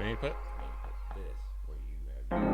me put this where you have.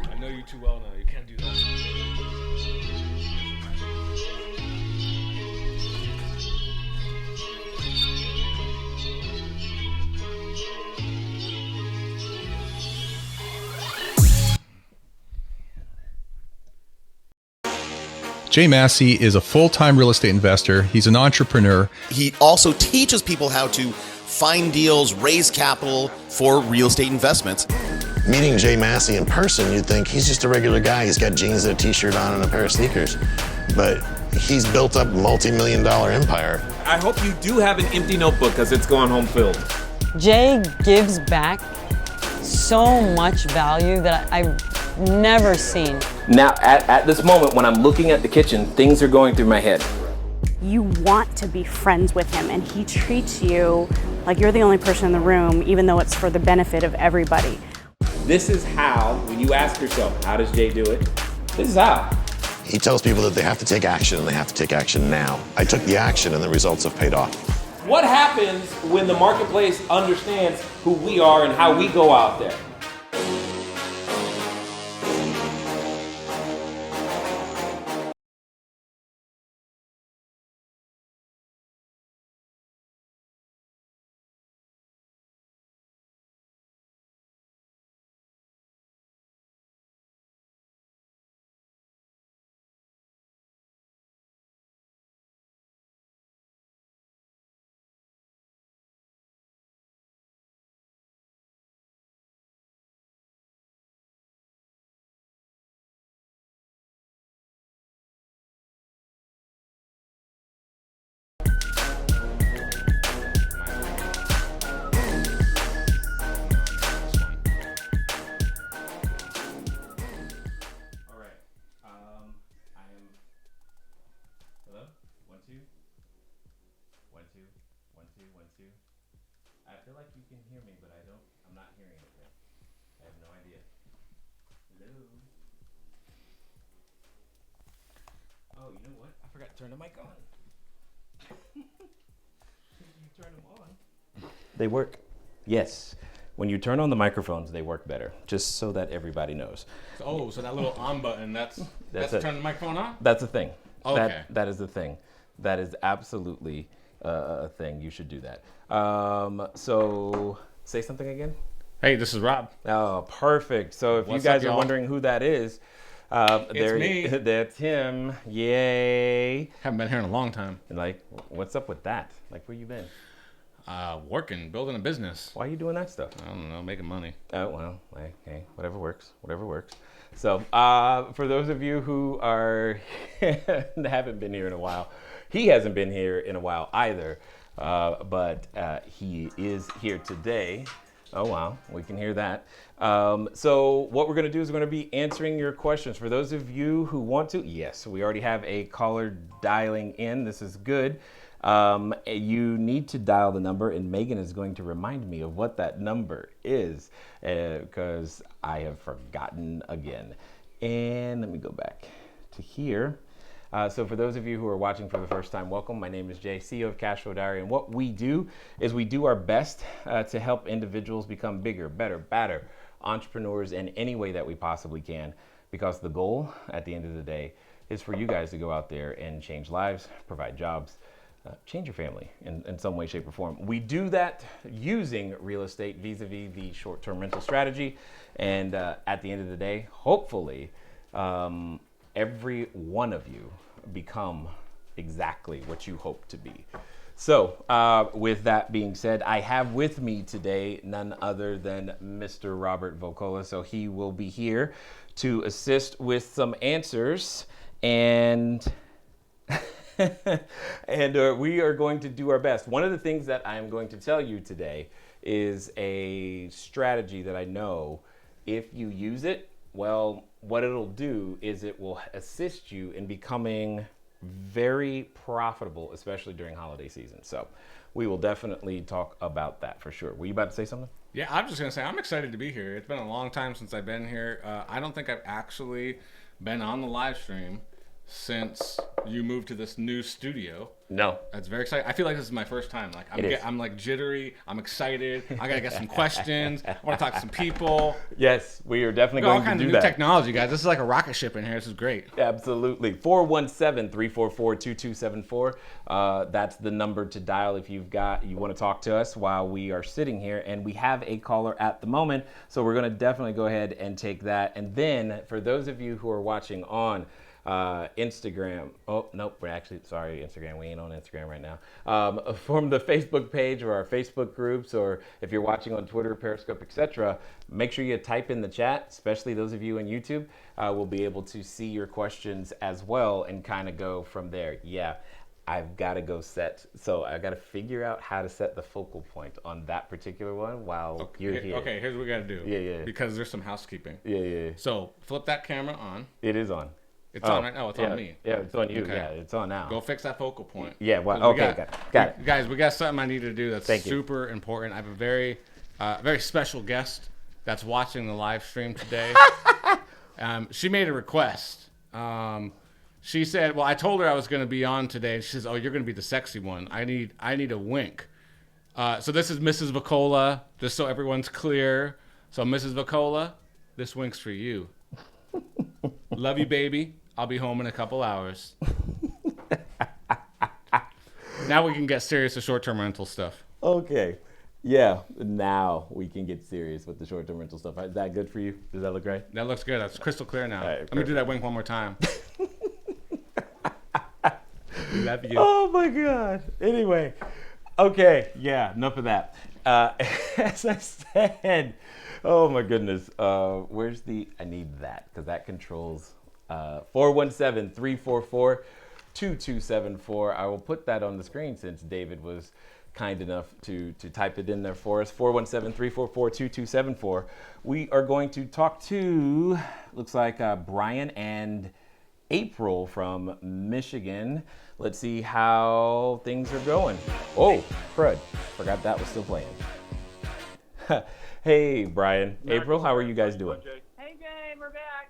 I know you too well now. You can't do that. Jay Massey is a full-time real estate investor. He's an entrepreneur. He also teaches people how to find deals, raise capital for real estate investments. Meeting Jay Massey in person, you'd think he's just a regular guy. He's got jeans and a t-shirt on and a pair of sneakers. But he's built up a multi-million-dollar empire. I hope you do have an empty notebook because it's going home filled. Jay gives back so much value that I've never seen. Now, at this moment, when I'm looking at the kitchen, things are going through my head. You want to be friends with him, and he treats you like you're the only person in the room, even though it's for the benefit of everybody. This is how, when you ask yourself, how does Jay do it? This is how. He tells people that they have to take action, and they have to take action now. I took the action, and the results have paid off. What happens when the marketplace understands who we are and how we go out there? I feel like you can hear me, but I'm not hearing anything. I have no idea. Hello? Turn the mic on. You turn them on. They work. Yes. When you turn on the microphones, they work better. Just so that everybody knows. Oh, so that little on button, that's it. turn the microphone on? That's a thing. Okay. That is the thing. That is absolutely a thing. You should do that. So say something again. Hey, this is Rob. Oh, perfect. So if What's you guys up, are y'all? wondering who that is, me. That's him. Yay. Haven't been here in a long time. And like, what's up with that? Like, where you been? Working, building a business. Why are you doing that stuff? I don't know, making money. Oh, well, hey, whatever works. So, for those of you who haven't been here in a while, he hasn't been here in a while either, but he is here today. Oh, wow, we can hear that. So what we're gonna do is we're gonna be answering your questions. For those of you who want to, yes, we already have a caller dialing in. This is good. You need to dial the number, and Megan is going to remind me of what that number is because I have forgotten again. And let me go back to here. So for those of you who are watching for the first time, welcome. My name is Jay, CEO of Cashflow Diary, and what we do is we do our best to help individuals become bigger, better, badder entrepreneurs in any way that we possibly can, because the goal at the end of the day is for you guys to go out there and change lives, provide jobs, change your family in some way, shape, or form. We do that using real estate vis-a-vis the short-term rental strategy. And at the end of the day, hopefully, every one of you become exactly what you hope to be. So with that being said, I have with me today none other than Mr. Robert Vocola. So he will be here to assist with some answers, and and we are going to do our best. One of the things that I'm going to tell you today is a strategy that I know if you use it, well, what it'll do is it will assist you in becoming very profitable, especially during holiday season. So we will definitely talk about that for sure. Were you about to say something? Yeah, I'm just going to say I'm excited to be here. It's been a long time since I've been here. I don't think I've actually been on the live stream since you moved to this new studio. No. That's very exciting. I feel like this is my first time. Like I'm like jittery. I'm excited. I gotta get some questions. I want to talk to some people. Yes, we are definitely We got all going to kinds do of new that. technology, guys. This is like a rocket ship in here. This is great. Absolutely. 417-344-2274. That's the number to dial if you want to talk to us while we are sitting here. And we have a caller at the moment, so we're going to definitely go ahead and take that. And then for those of you who are watching on Instagram. Oh, nope. We're actually, sorry, Instagram. We ain't on Instagram right now. From the Facebook page or our Facebook groups, or if you're watching on Twitter, Periscope, etc., make sure you type in the chat, especially those of you on YouTube. We'll be able to see your questions as well and kind of go from there. Yeah, I've got to go so I got to figure out how to set the focal point on that particular one while you're here. Okay, here's what we got to do. Yeah. Because there's some housekeeping. Yeah. So flip that camera on. It is on. It's on right now. It's on me. Yeah, it's on you. Okay. Yeah, it's on now. Go fix that focal point. Yeah, well, okay, got it. Guys, we got something I need to do that's Thank you. super important. I have a very special guest that's watching the live stream today. She made a request. She said, well, I told her I was going to be on today. She says, oh, you're going to be the sexy one. I need a wink. So this is Mrs. Vocola, just so everyone's clear. So Mrs. Vocola, this wink's for you. Love you, baby. I'll be home in a couple hours. Now we can get serious with short-term rental stuff. Okay. Yeah, now we can get serious with the short-term rental stuff. Is that good for you? Does that look right? That looks good. That's crystal clear now. All right, Let me do that wink one more time. Love you. Oh my God. Anyway, okay. Yeah, enough of that. As I said, oh my goodness. I need that because that controls 417-344-2274. I will put that on the screen since David was kind enough to type it in there for us. 417-344-2274. We are going to talk to, looks like Brian and April from Michigan. Let's see how things are going. Oh, crud. Forgot that was still playing. Hey, Brian. April, how are you guys doing? Hey, Jay, we're back.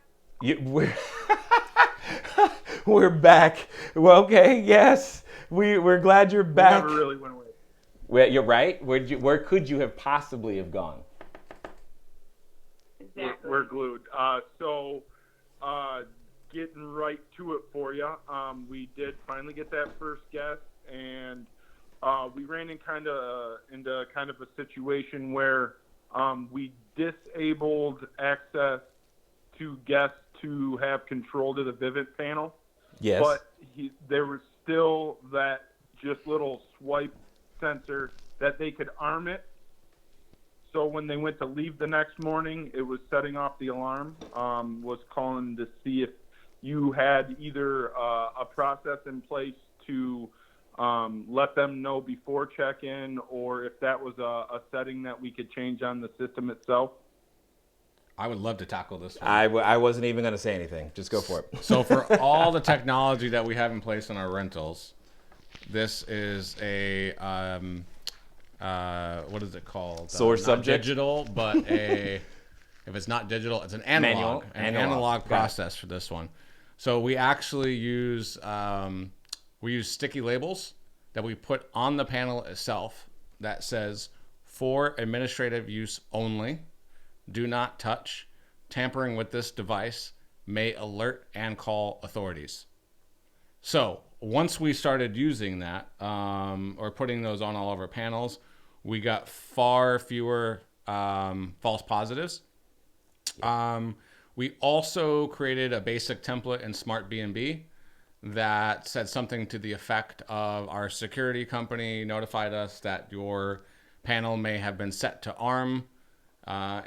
We're back. Well, okay, yes. We're glad you're back. Never really went away. Well, you're right. Where could you have possibly have gone? Exactly. We're glued. Getting right to it for you. We did finally get that first guest, and we ran into kind of a situation where we disabled access to guests to have control to the Vivint panel. Yes. But there was still that just little swipe sensor that they could arm it. So when they went to leave the next morning, it was setting off the alarm, was calling to see if you had either a process in place to let them know before check-in, or if that was a setting that we could change on the system itself. I would love to tackle this one. I wasn't even going to say anything. Just go for it. So for all the technology that we have in place in our rentals, this is a what is it called? Source Not subject? digital, but if it's not digital, it's an analog. Analog process for this one. So we actually use sticky labels that we put on the panel itself that says for administrative use only. Do not touch. Tampering with this device may alert and call authorities. So once we started using that or putting those on all of our panels, we got far fewer false positives. We also created a basic template in Smart B&B that said something to the effect of our security company notified us that your panel may have been set to arm.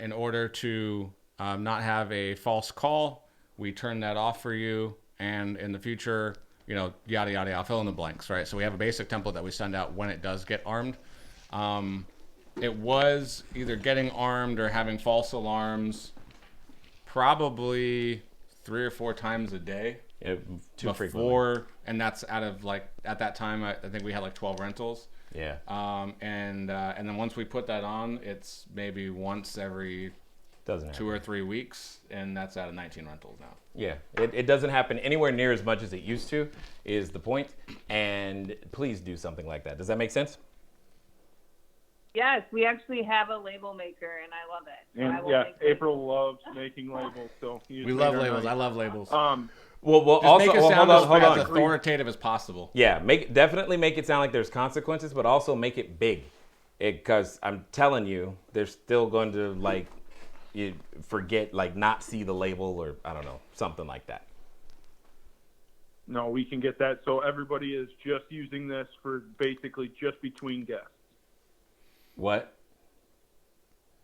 In order to not have a false call, we turn that off for you. And in the future, yada, yada, yada, I'll fill in the blanks, right? So we have a basic template that we send out when it does get armed. It was either getting armed or having false alarms probably 3 or 4 times a day. Yeah, too frequently. And that's out of at that time, I think we had 12 rentals. Yeah. And then once we put that on, it's maybe once every 2 or 3 weeks, and that's out of 19 rentals now. Yeah, it doesn't happen anywhere near as much as it used to, is the point. And please do something like that. Does that make sense? Yes, we actually have a label maker, and I love it. And yeah, April loves making labels, so we love labels. I love labels. Well, just also make it sound as authoritative as possible. Yeah, definitely make it sound like there's consequences, but also make it big, because I'm telling you, they're still going to you forget, not see the label, or I don't know, something like that. No, we can get that. So everybody is just using this for basically just between guests. What?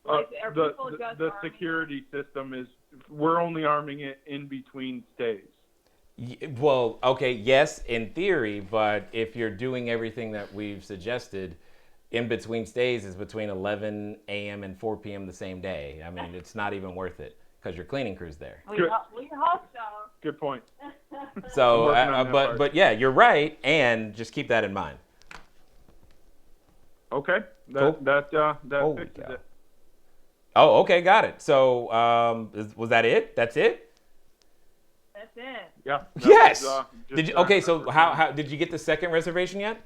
The security system is, we're only arming it in between stays. Well, okay, yes, in theory, but if you're doing everything that we've suggested, in between stays is between 11 a.m. and 4 p.m. the same day. I mean, it's not even worth it because your cleaning crew's there. We hope so. Good point. So, but yeah, you're right, and just keep that in mind. Okay, that fixes it. Oh, okay, got it. So, was that it? That's it? That's it. Yeah. Yes. Did you? Okay, so how did you get the second reservation yet?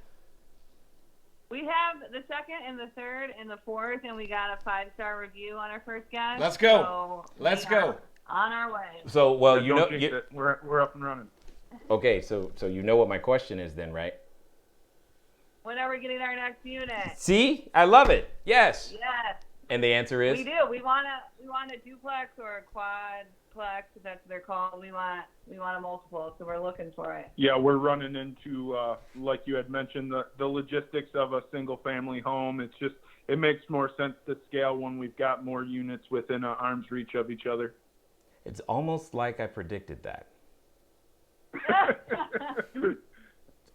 We have the second and the third and the fourth, and we got a 5-star review on our first guest. Let's go. So Let's go. On our way. So, well, we're up and running. Okay, so you know what my question is then, right? When are we getting our next unit? See, I love it. Yes. Yes. And the answer is? We do. We want a duplex or a quadplex, if that's what they're called. We want a multiple, so we're looking for it. Yeah, we're running into, like you had mentioned, the logistics of a single-family home. It's just, it makes more sense to scale when we've got more units within arm's reach of each other. It's almost like I predicted that.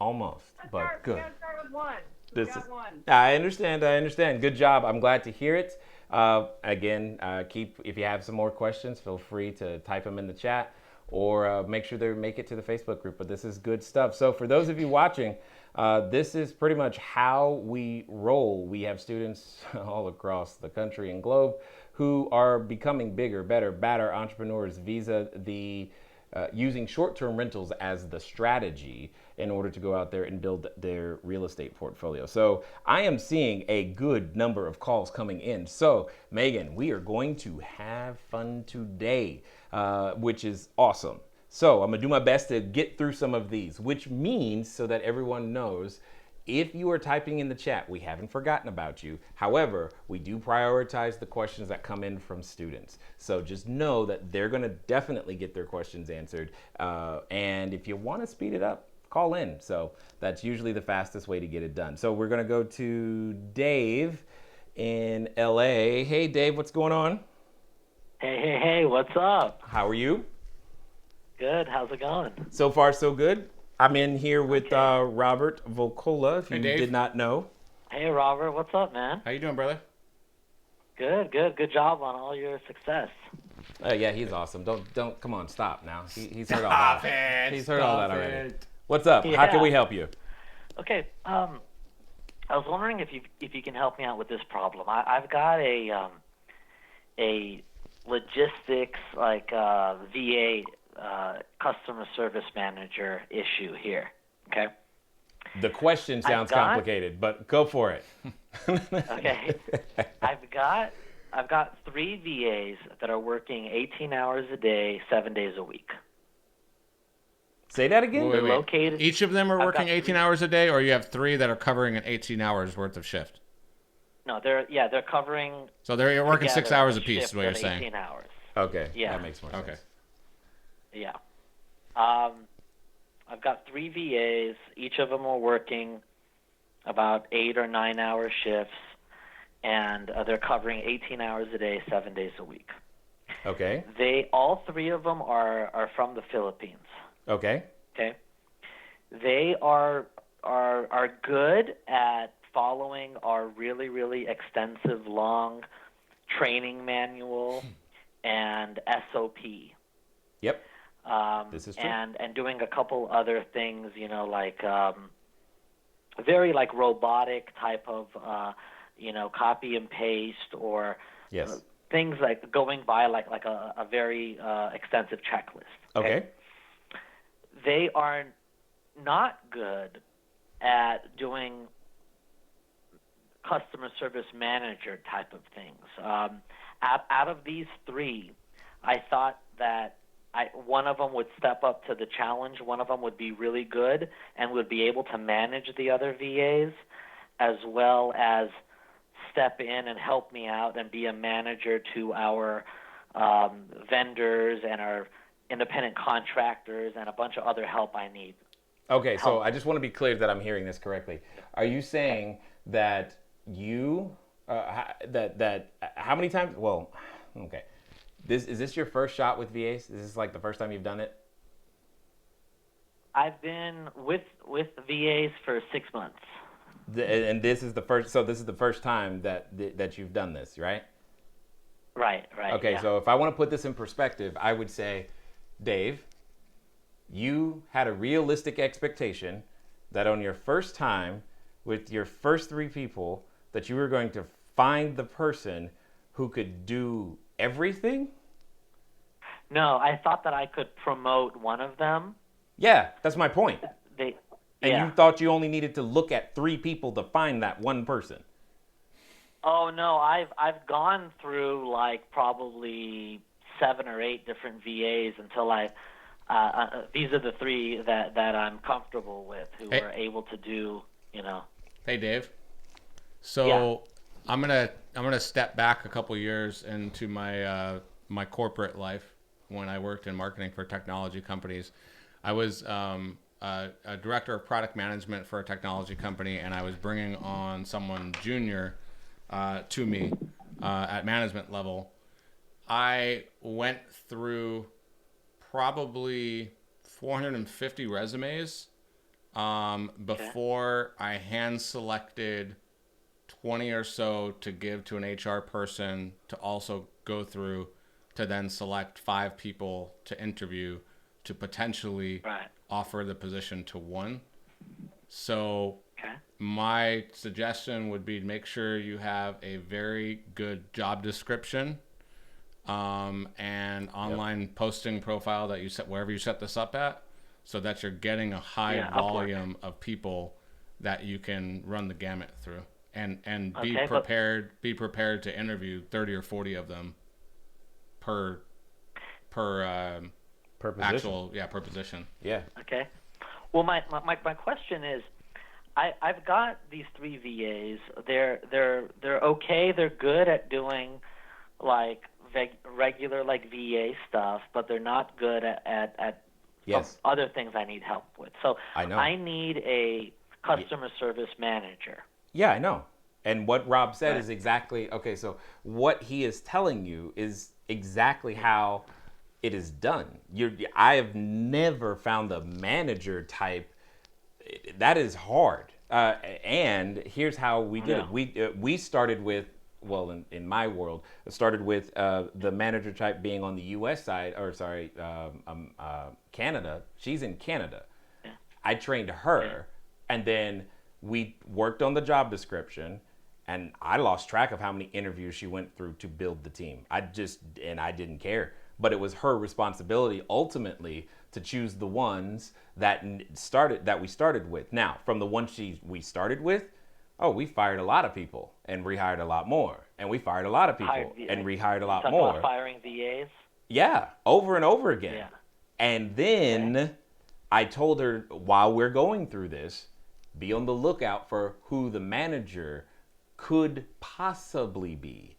Almost, but good. We gotta start with one. One. I understand. Good job. I'm glad to hear it. Again, if you have some more questions, feel free to type them in the chat or make sure they make it to the Facebook group. But this is good stuff. So for those of you watching, this is pretty much how we roll. We have students all across the country and globe who are becoming bigger, better, badder entrepreneurs vis-a the using short-term rentals as the strategy in order to go out there and build their real estate portfolio. So I am seeing a good number of calls coming in. So Megan, we are going to have fun today, which is awesome. So I'm gonna do my best to get through some of these, which means, so that everyone knows, if you are typing in the chat, we haven't forgotten about you. However, we do prioritize the questions that come in from students. So just know that they're gonna definitely get their questions answered. And if you wanna speed it up, call in. So that's usually the fastest way to get it done. So we're gonna go to Dave in LA. Hey Dave, what's going on? Hey, what's up? How are you? Good, how's it going? So far, so good. I'm in here with Robert Volcola, if you Dave. did not know. Hey, Robert, what's up, man? How you doing, brother? Good job on all your success. Yeah, he's awesome. Don't come on, stop now. He's heard all that. He's heard all that already. What's up? Yeah. How can we help you? Okay, I was wondering if you can help me out with this problem. I've got a logistics VA customer service manager issue here. Okay. The question sounds complicated, but go for it. Okay. I've got 3 VAs that are working 18 hours a day, 7 days a week. Say that again? They're located. Each of them are working 18 hours a day, or you have 3 that are covering an 18 hours worth of shift? No, they're covering. So they're working 6 hours a apiece, is what you're saying. 18 hours. Okay. Yeah. That makes more sense. Okay. Yeah. I've got 3 VAs. Each of them are working about 8 or 9 hour shifts, and they're covering 18 hours a day, 7 days a week. Okay. All 3 of them are from the Philippines. Okay. Okay. They are good at following our really, really extensive, long training manual and SOP. Yep. This is true. And doing a couple other things, like very like robotic type of, copy and paste, or yes, things like going by like a very extensive checklist. Okay. They are not good at doing customer service manager type of things. Out of these 3, I thought that one of them would step up to the challenge. One of them would be really good and would be able to manage the other VAs, as well as step in and help me out and be a manager to our vendors and our independent contractors and a bunch of other help I need. Okay, so I just want to be clear that I'm hearing this correctly. Are you saying that you how many times? Well, okay. Is this your first shot with VAs? Is this like the first time you've done it? I've been with VAs for 6 months. And this is the first. So this is the first time that you've done this, right? Right. Okay, yeah. so if I want to put this in perspective, I would say, Dave, you had a realistic expectation that on your first time with your first 3 people that you were going to find the person who could do everything? No, I thought that I could promote one of them. Yeah, that's my point. You thought you only needed to look at 3 people to find that one person. Oh no, I've gone through like probably 7 or 8 different VAs until these are the 3 that I'm comfortable with, who are able to do, Hey Dave. So yeah. I'm gonna step back a couple years into my my corporate life when I worked in marketing for technology companies. I was a director of product management for a technology company, and I was bringing on someone junior to me at management level. I went through probably 450 resumes before I hand selected 20 or so to give to an HR person to also go through, to then select 5 people to interview to potentially offer the position to one. So my suggestion would be to make sure you have a very good job description and online posting profile that you set wherever you set this up at, so that you're getting a high volume of people that you can run the gamut through, and be prepared to interview 30 or 40 of them per position. Per position. Yeah. Okay. Well, my question is, I've got these 3 VAs. They're okay. They're good at doing like regular like VA stuff, but they're not good at other things I need help with. So I know. I need a customer service manager. Yeah, I know. And what Rob said is exactly, okay, so what he is telling you is exactly how it is done. I have never found a manager type. That is hard. And here's how we did it. We started with, well, in my world, it started with the manager type being on the U.S. side, Canada. She's in Canada. Yeah. I trained her, and then we worked on the job description, and I lost track of how many interviews she went through to build the team. I didn't care. But it was her responsibility ultimately to choose the ones that we started with. Now, from the ones we started with, we fired a lot of people and rehired a lot more. And we fired a lot of people and rehired a lot more. About firing VAs? Yeah, over and over again. Yeah. And then I told her, while we're going through this, be on the lookout for who the manager could possibly be.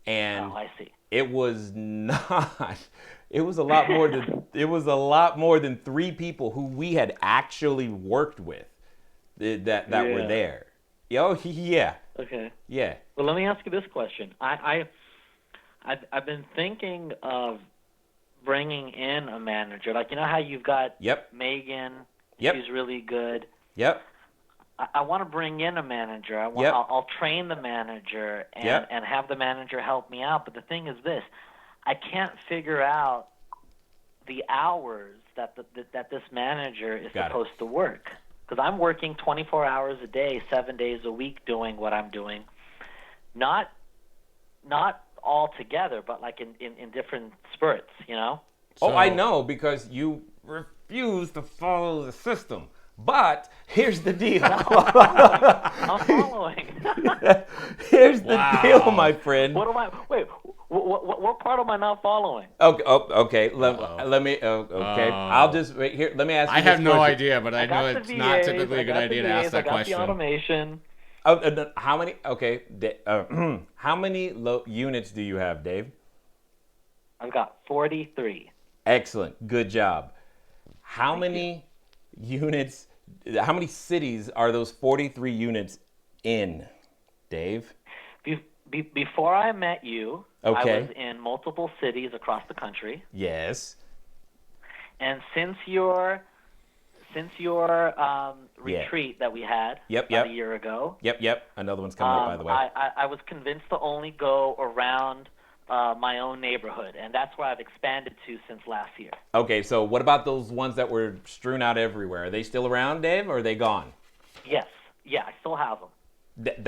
And I see. It was not. It was a lot more than. It was a lot more than 3 people who we had actually worked with that were there. Oh yeah. Okay. Yeah. Well, let me ask you this question. I've been thinking of bringing in a manager. Like, you know how you've got Megan. Yep. She's really good. Yep. I want to bring in a manager. I'll train the manager and have the manager help me out. But the thing is this, I can't figure out the hours that this manager is supposed to work. Because I'm working 24 hours a day, 7 days a week doing what I'm doing. Not all together, but like in different spurts, you know? I know, because you refuse to follow the system. But here's the deal. I'm following. Here's the deal, my friend. What am I? Wait. What part am I not following? Okay. Let me. Okay. I'll just wait here. Let me ask you. I have no question. idea, but I know it's not typically a good idea to ask that question. I got the automation. How many? Okay. How many units do you have, Dave? I've got 43. Excellent. Good job. How many units? How many cities are those 43 units in, Dave? Before I met you, okay. I was in multiple cities across the country. Yes. And since your retreat that we had about a year ago. Yep. Another one's coming up, by the way. I was convinced to only go around my own neighborhood, and that's where I've expanded to since last year. Okay, so what about those ones that were strewn out everywhere? Are they still around, Dave, or are they gone? Yes. Yeah, I still have them.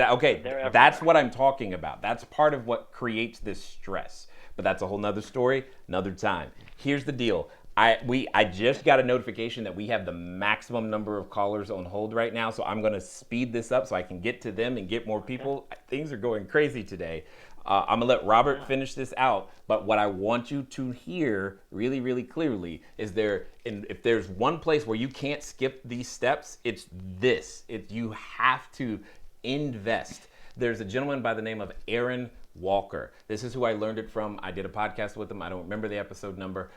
Okay, that's what I'm talking about. That's part of what creates this stress. But that's a whole nother story, another time. Here's the deal. I just got a notification that we have the maximum number of callers on hold right now, so I'm going to speed this up so I can get to them and get more people. Things are going crazy today. I'm going to let Robert finish this out, but what I want you to hear really, really clearly is if there's one place where you can't skip these steps, it's this. You have to invest. There's a gentleman by the name of Aaron Walker. This is who I learned it from. I did a podcast with him. I don't remember the episode number.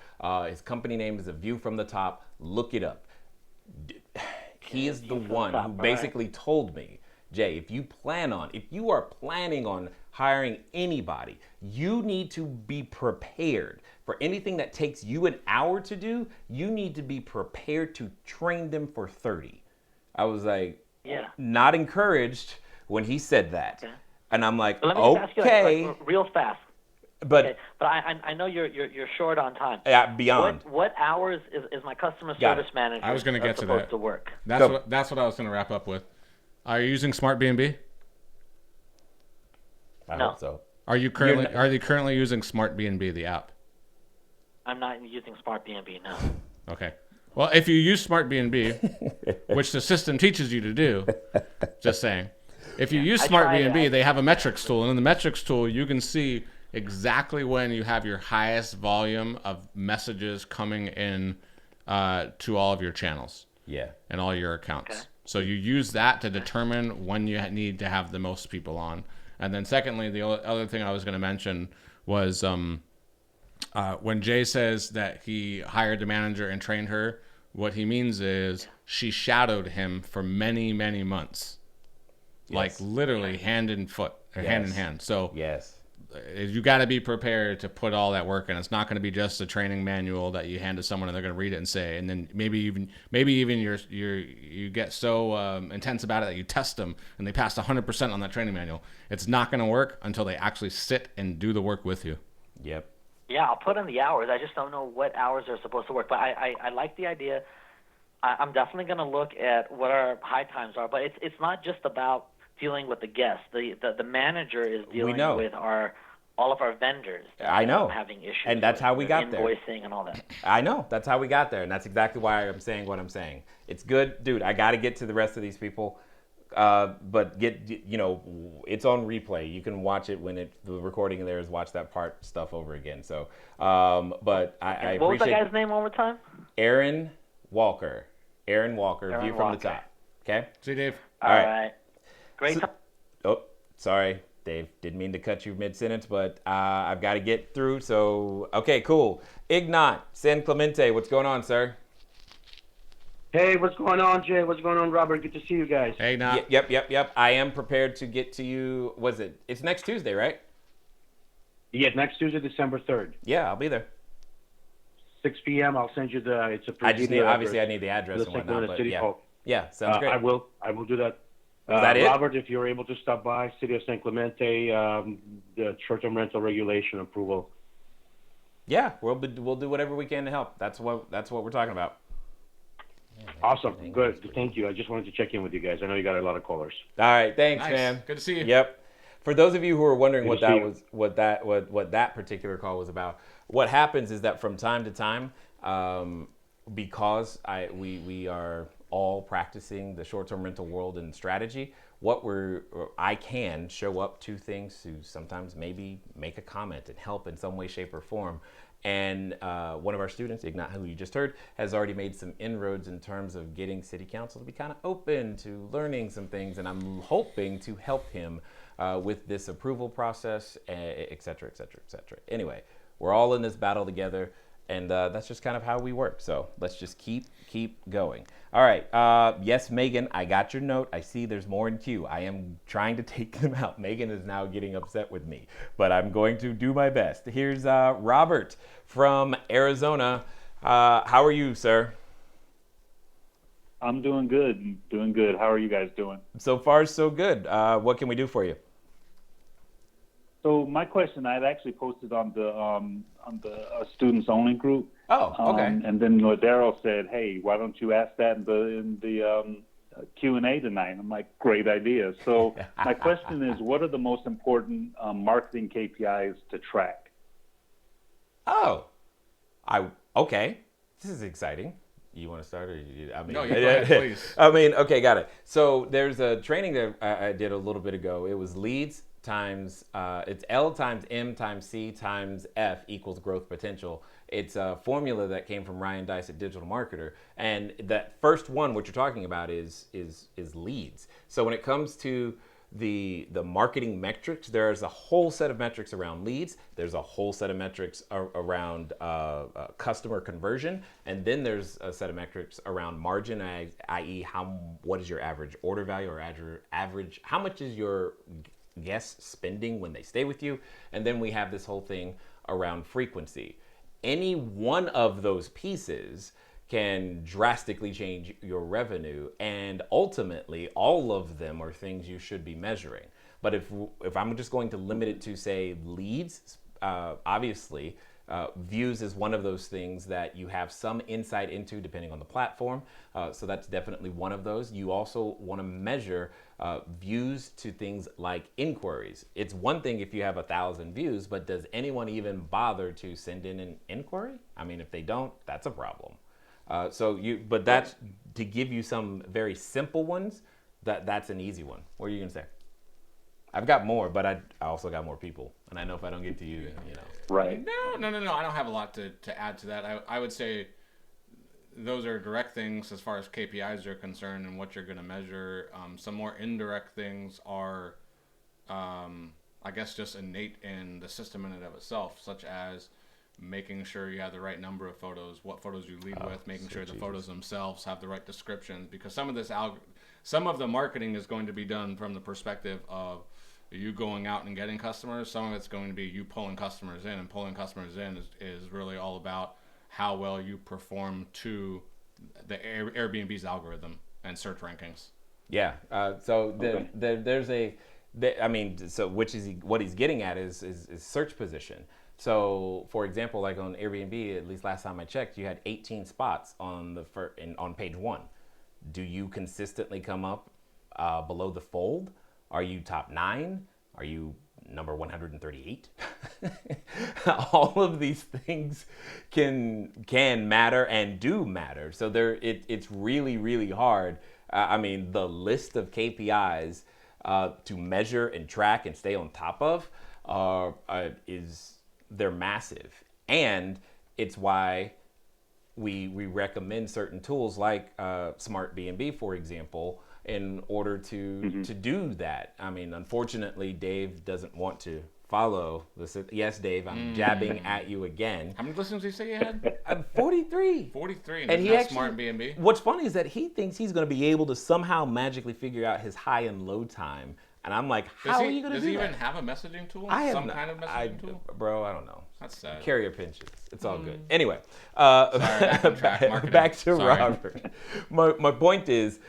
His company name is A View from the Top. Look it up. He is the one who basically told me, Jay, if you are planning on hiring anybody, you need to be prepared for anything that takes you an hour to do. You need to be prepared to train them for 30. I was like, not encouraged when he said that. Okay. And I'm like, let me just ask you, like, real fast. But I know you're short on time. Yeah, beyond. What hours is my customer service manager I was going to get to supposed that. to work? That's what I was going to wrap up with. Are you using Smart B&B? I hope so. Are you currently using Smart B&B, the app? I'm not using Smart B&B, no. Okay. Well, if you use Smart B&B, which the system teaches you to do, just saying, if you use Smart B&B, they have a metrics tool, and in the metrics tool, you can see exactly when you have your highest volume of messages coming in to all of your channels. Yeah. And all your accounts. Okay. So you use that to determine when you need to have the most people on. And then secondly, the other thing I was going to mention was when Jay says that he hired the manager and trained her, what he means is she shadowed him for many, many months. Yes. Like literally hand in foot, or hand in hand. So yes, you got to be prepared to put all that work in. It's not going to be just a training manual that you hand to someone and they're going to read it and say, and then maybe even you get so intense about it that you test them and they passed 100% on that training manual. It's not going to work until they actually sit and do the work with you. Yep. Yeah, I'll put in the hours. I just don't know what hours they're supposed to work. But I like the idea. I'm definitely going to look at what our high times are. But it's not just about dealing with the guests. The manager is dealing with all of our vendors. I know. Having issues. And that's how we got there. Invoicing and all that. I know. That's how we got there. And that's exactly why I'm saying what I'm saying. It's good. Dude, I got to get to the rest of these people. But it's on replay. You can watch it when the recording there is watch that part stuff over again. So, but I appreciate. What was that guy's name one more time? Aaron Walker, View from the top. Okay. See, Dave. All right. Great. Oh, sorry, Dave. Didn't mean to cut you mid-sentence, but I've got to get through. So, okay, cool. Ignat San Clemente, what's going on, sir? Hey, what's going on, Jay? What's going on, Robert? Good to see you guys. Hey, Nat. Yep. I am prepared to get to you. It's next Tuesday, right? Yeah, next Tuesday, December 3rd. Yeah, I'll be there. 6 p.m. I'll send you it's a I need the address and whatnot, but City Hall. Yeah, sounds great. I will do that. Is that it? Robert, if you're able to stop by, City of San Clemente, the short-term rental regulation approval. Yeah, we'll do whatever we can to help. That's what we're talking about. Awesome. Good. Thank you. I just wanted to check in with you guys. I know you got a lot of callers. All right. Thanks, Nice. man. Good to see you. Yep. For those of you who are wondering Good what that particular call was about, what happens is that from time to time, because we are all practicing the short-term rental world and strategy, I can show up to things to sometimes maybe make a comment and help in some way, shape, or form. And one of our students, Ignat, who you just heard, has already made some inroads in terms of getting city council to be kind of open to learning some things. And I'm hoping to help him with this approval process, et cetera, et cetera, et cetera. Anyway, we're all in this battle together. And that's just kind of how we work. So let's just keep going. All right. Yes, Megan, I got your note. I see there's more in queue. I am trying to take them out. Megan is now getting upset with me, but I'm going to do my best. Here's Robert from Arizona. How are you, sir? I'm doing good. How are you guys doing? So far, so good. What can we do for you? So my question, I had actually posted on the students only group. Oh, okay. And then Daryl said, "Hey, why don't you ask that in the Q&A tonight?" I'm like, "Great idea." So my question is, what are the most important marketing KPIs to track? Oh, okay. This is exciting. You want to start, or no, you go ahead, please. Okay, got it. So there's a training that I did a little bit ago. It was leads times it's L times M times C times F equals growth potential. It's a formula that came from Ryan Dice at Digital Marketer, and that first one, what you're talking about, is leads. So when it comes to the marketing metrics, there's a whole set of metrics around leads. There's a whole set of metrics around customer conversion, and then there's a set of metrics around margin, i.e., what is your average order value, or average how much is your guests spending when they stay with you. And then we have this whole thing around frequency. Any one of those pieces can drastically change your revenue, and ultimately all of them are things you should be measuring. But if I'm just going to limit it to, say, leads, obviously Views is one of those things that you have some insight into depending on the platform. So that's definitely one of those. You also want to measure views to things like inquiries. It's one thing if you have 1,000 views, but does anyone even bother to send in an inquiry? I mean, if they don't, that's a problem. But that's to give you some very simple ones. That's an easy one. What are you gonna say? I've got more, but I also got more people, and I know if I don't get to you, you know. Right. No. I don't have a lot to add to that. I would say those are direct things as far as KPIs are concerned and what you're going to measure. Some more indirect things are, I guess, just innate in the system in and of itself, such as making sure you have the right number of photos, what photos you lead with, making sure the photos themselves have the right description, because some of the marketing is going to be done from the perspective of you going out and getting customers. Some of it's going to be you pulling customers in, and pulling customers in is really all about how well you perform to the Airbnb's algorithm and search rankings. Yeah. What he's getting at is search position. So, for example, like on Airbnb, at least last time I checked, you had 18 spots on on page 1. Do you consistently come up below the fold? Are you top 9? Are you number 138? All of these things can matter and do matter. So it's really, really hard. The list of KPIs to measure and track and stay on top of they're massive. And it's why we recommend certain tools like Smart B&B, for example, in order to do that. I mean, unfortunately, Dave doesn't want to follow this. Yes, Dave, I'm jabbing at you again. How many listeners did you say you had? 43. 43, and he actually, Smart B&B. What's funny is that he thinks he's going to be able to somehow magically figure out his high and low time. And I'm like, how are you going to do that? Does he even have a messaging tool? Some kind of messaging tool? Bro, I don't know. That's sad. Carrier pinches. It's all good. Anyway, Sorry, back to Robert. My point is,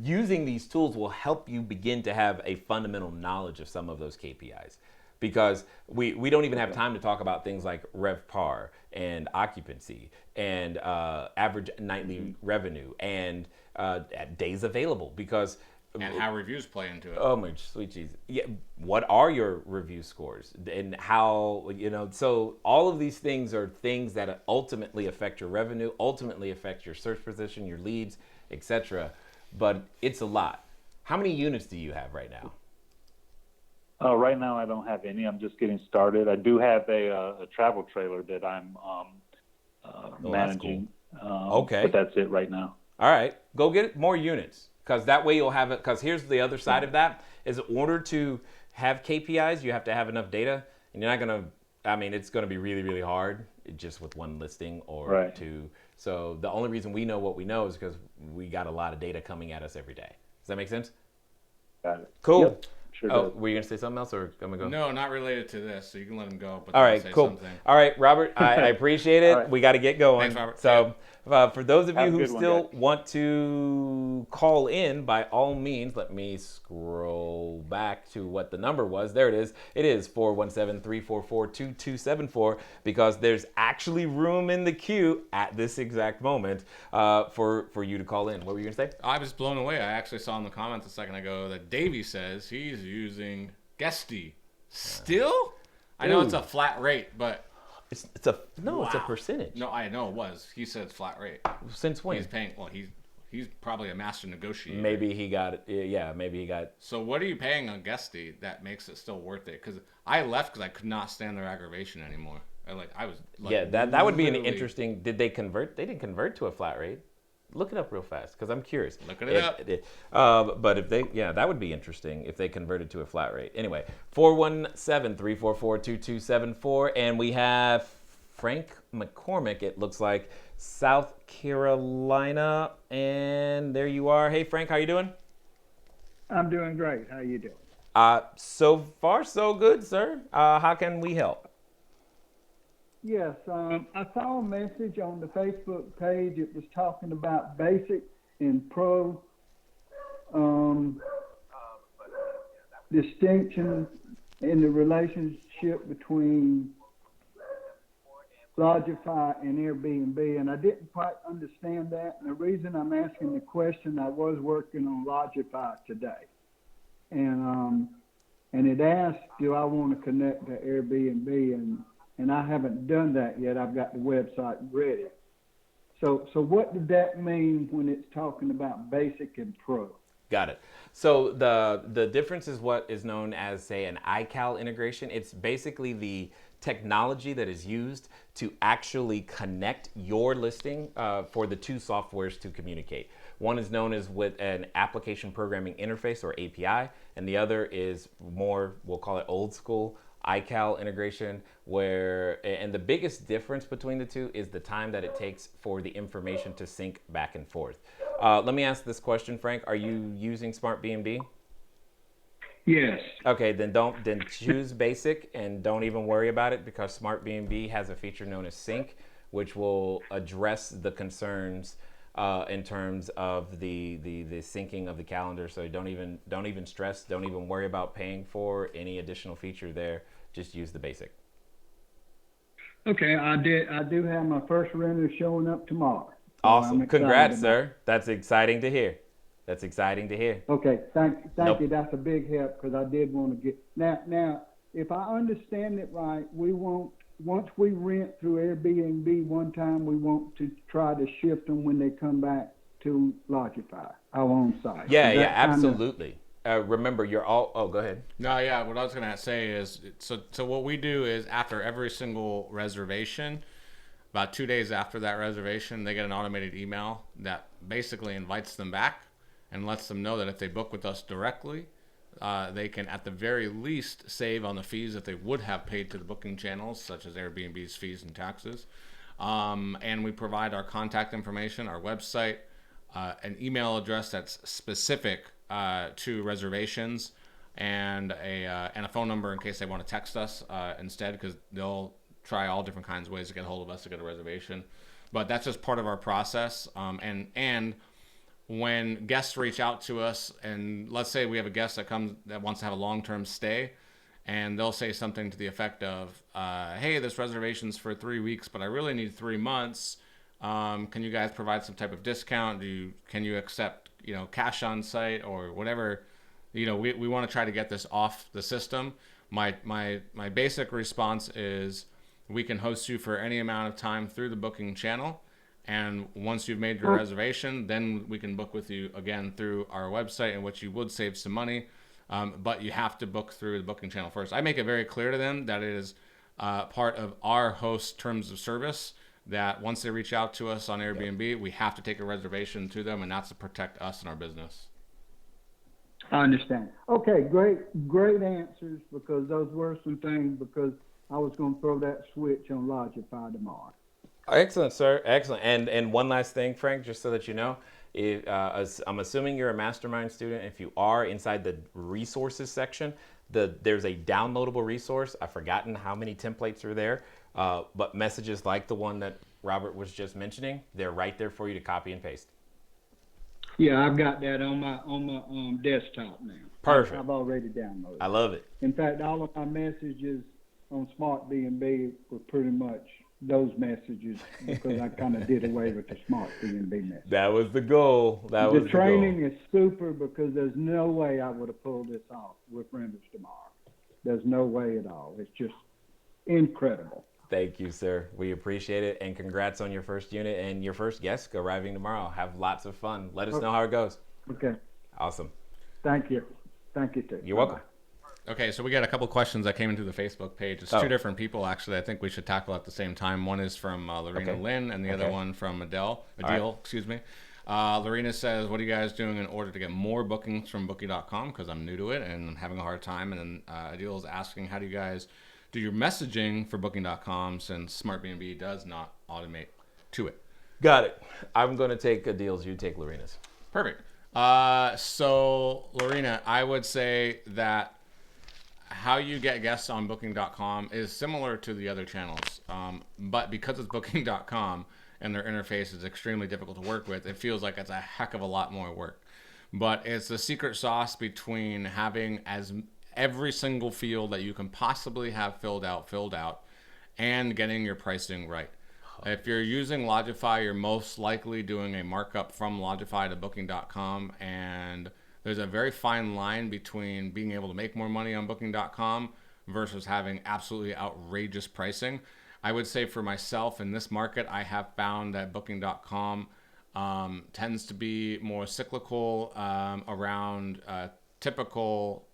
using these tools will help you begin to have a fundamental knowledge of some of those KPIs, because we don't even have time to talk about things like RevPAR and occupancy and average nightly revenue and days available, because and how reviews play into it. Oh my sweet Jesus. Yeah. What are your review scores? And how, so all of these things are things that ultimately affect your revenue, ultimately affect your search position, your leads, etc. But it's a lot. How many units do you have right now? Right now I don't have any. I'm just getting started. I do have a travel trailer that I'm managing. Cool. Okay. But that's it right now. All right. Go get more units. Because that way you'll have it. Because here's the other side of that: is in order to have KPIs, you have to have enough data, and you're not gonna. It's gonna be really, really hard just with one listing or two. So the only reason we know what we know is because we got a lot of data coming at us every day. Does that make sense? Got it. Cool. Yep. Sure does. Were you gonna say something else, or I'm gonna go? No, not related to this. So you can let him go. But all right, cool. Something. All right, Robert, I appreciate it. Right. We got to get going. Thanks, Robert. So, for those of you who one, still guys. want to call in, by all means, let me scroll back to what the number was. There it is. It is 417-344-2274, because there's actually room in the queue at this exact moment for you to call in. What were you gonna say? I was blown away. I actually saw in the comments a second ago that Davey says he's using Guesty. Still? I know it's a flat rate, but It's a percentage. No, I know it was. He said it's flat rate. Since when? He's paying. Well, he's probably a master negotiator. Maybe he got it. Yeah, maybe he got. So what are you paying on Guesty that makes it still worth it? Because I left because I could not stand their aggravation anymore. That would be an interesting. Did they convert? They didn't convert to a flat rate. Look it up real fast, because I'm curious. Looking it up. But if that would be interesting if they converted to a flat rate. Anyway, 417-344-2274, and we have Frank McCormick. It looks like South Carolina, and there you are. Hey, Frank, how you doing? I'm doing great. How you doing? So far, so good, sir. How can we help? Yes, I saw a message on the Facebook page. It was talking about basic and pro distinction in the relationship between Lodgify and Airbnb, and I didn't quite understand that. And the reason I'm asking the question, I was working on Lodgify today, and it asked, do I want to connect to Airbnb, and I haven't done that yet. I've got the website ready. So what did that mean when it's talking about basic and pro? Got it. So the difference is what is known as, say, an iCal integration. It's basically the technology that is used to actually connect your listing for the two softwares to communicate. One is known as with an application programming interface, or API, and the other is more, we'll call it old school iCal integration, and the biggest difference between the two is the time that it takes for the information to sync back and forth. Let me ask this question, Frank. Are you using Smart B&B? Yes. Okay, then choose basic and don't even worry about it, because Smart B&B has a feature known as Sync, which will address the concerns in terms of the syncing of the calendar. So don't even stress. Don't even worry about paying for any additional feature there. Just use the basic. Okay, I do have my first renter showing up tomorrow. Awesome. Congrats, sir. That's exciting to hear. That's exciting to hear. Okay, thank you. That's a big help, because I did want to get now. If I understand it right, once we rent through Airbnb one time, we want to try to shift them when they come back to Lodgify, our own site. Yeah, absolutely. Remember, you're all. Oh, go ahead. No, yeah. What I was gonna say is, so what we do is, after every single reservation, about 2 days after that reservation, they get an automated email that basically invites them back and lets them know that if they book with us directly, they can at the very least save on the fees that they would have paid to the booking channels, such as Airbnb's fees and taxes. And we provide our contact information, our website, an email address that's specific to reservations, and a phone number in case they want to text us instead, because they'll try all different kinds of ways to get a hold of us to get a reservation. But that's just part of our process. And when guests reach out to us, and let's say we have a guest that wants to have a long-term stay, and they'll say something to the effect of, hey, this reservation's for 3 weeks, but I really need 3 months. Can you guys provide some type of discount? Can you accept, cash on site or whatever? We want to try to get this off the system. My basic response is, we can host you for any amount of time through the booking channel. And once you've made your reservation, then we can book with you again through our website, in which you would save some money. But you have to book through the booking channel first. I make it very clear to them that it is part of our host terms of service, that once they reach out to us on Airbnb, we have to take a reservation to them, and that's to protect us and our business. I understand. Okay, great answers, because those were some things, because I was going to throw that switch on Lodgify tomorrow. Excellent, sir. Excellent. And one last thing, Frank, just so that you know, I'm assuming you're a mastermind student. If you are, inside the resources section, there's a downloadable resource. I've forgotten how many templates are there, but messages like the one that Robert was just mentioning, they're right there for you to copy and paste. Yeah, I've got that on my desktop now. Perfect. I've already downloaded it. I love it. In fact, all of my messages on Smart B&B were pretty much those messages, because I kind of did away with the Smart B&B message. That was the goal. The training is super, because there's no way I would have pulled this off with renters tomorrow. There's no way at all. It's just incredible. Thank you, sir. We appreciate it, and congrats on your first unit and your first guest arriving tomorrow. Have lots of fun. Let us know how it goes. Okay. Awesome. Thank you. Thank you, too. You're welcome. Okay, so we got a couple questions that came into the Facebook page. It's two different people, actually. I think we should tackle at the same time. One is from Lorena Lynn, and the other one from Adele. Excuse me. Lorena says, what are you guys doing in order to get more bookings from Booking.com? Because I'm new to it and I'm having a hard time. And then Adele is asking, how do you guys do your messaging for Booking.com, since Smart B&B does not automate to it? Got it. I'm going to take Adele's. You take Lorena's. Perfect. So, Lorena, I would say that how you get guests on Booking.com is similar to the other channels, but because it's Booking.com and their interface is extremely difficult to work with, it feels like it's a heck of a lot more work. But it's the secret sauce between having every single field that you can possibly have filled out, and getting your pricing right. If you're using Lodify, you're most likely doing a markup from Lodify to Booking.com, and there's a very fine line between being able to make more money on Booking.com versus having absolutely outrageous pricing. I would say for myself in this market, I have found that Booking.com tends to be more cyclical around typical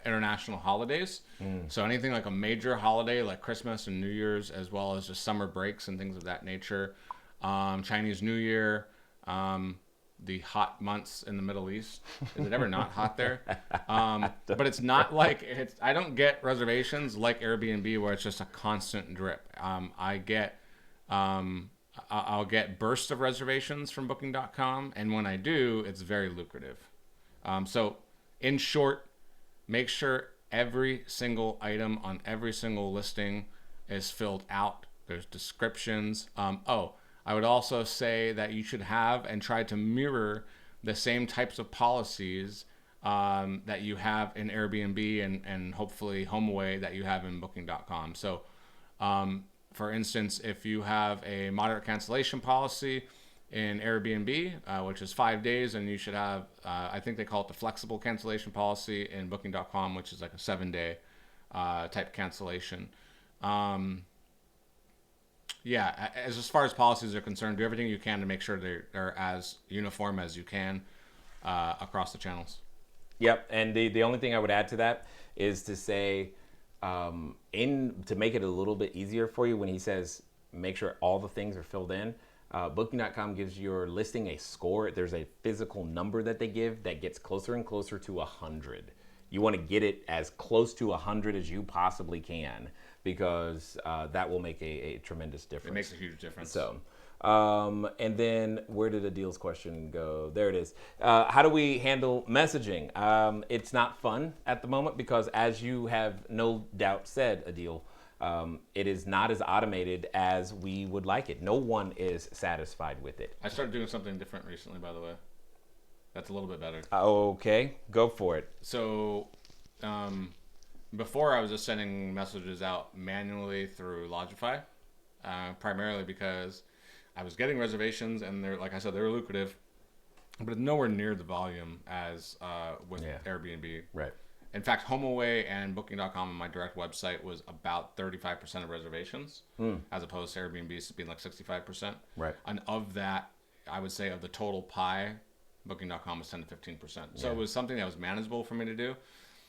international holidays. So anything like a major holiday like Christmas and New Year's, as well as just summer breaks and things of that nature, Chinese New Year, the hot months in the Middle East. Is it ever not hot there? But it's not like I don't get reservations like Airbnb where it's just a constant drip. I'll get bursts of reservations from Booking.com, and when I do, it's very lucrative. So in short, make sure every single item on every single listing is filled out. There's descriptions. I would also say that you should have and try to mirror the same types of policies that you have in Airbnb and hopefully HomeAway that you have in Booking.com. So, for instance, if you have a moderate cancellation policy in Airbnb, which is 5 days, and you should have, I think they call it the flexible cancellation policy in Booking.com, which is like a 7-day type cancellation. As far as policies are concerned, do everything you can to make sure they're as uniform as you can across the channels. Yep, and the only thing I would add to that is to say, to make it a little bit easier for you when he says make sure all the things are filled in, Booking.com gives your listing a score. There's a physical number that they give that gets closer and closer to 100. You want to get it as close to 100 as you possibly can, because that will make a tremendous difference. It makes a huge difference. So, and then where did Adil's question go? There it is. How do we handle messaging? It's not fun at the moment because, as you have no doubt said, Adil, it is not as automated as we would like it. No one is satisfied with it. I started doing something different recently, by the way. That's a little bit better. Okay, go for it. So, before I was just sending messages out manually through Lodify, primarily because I was getting reservations and they're, like I said, they were lucrative, but nowhere near the volume as with Airbnb. Right. In fact, HomeAway and Booking.com on my direct website was about 35% of reservations, as opposed to Airbnb being like 65%. Right. And of that, I would say of the total pie, Booking.com was 10 to 15%. So it was something that was manageable for me to do.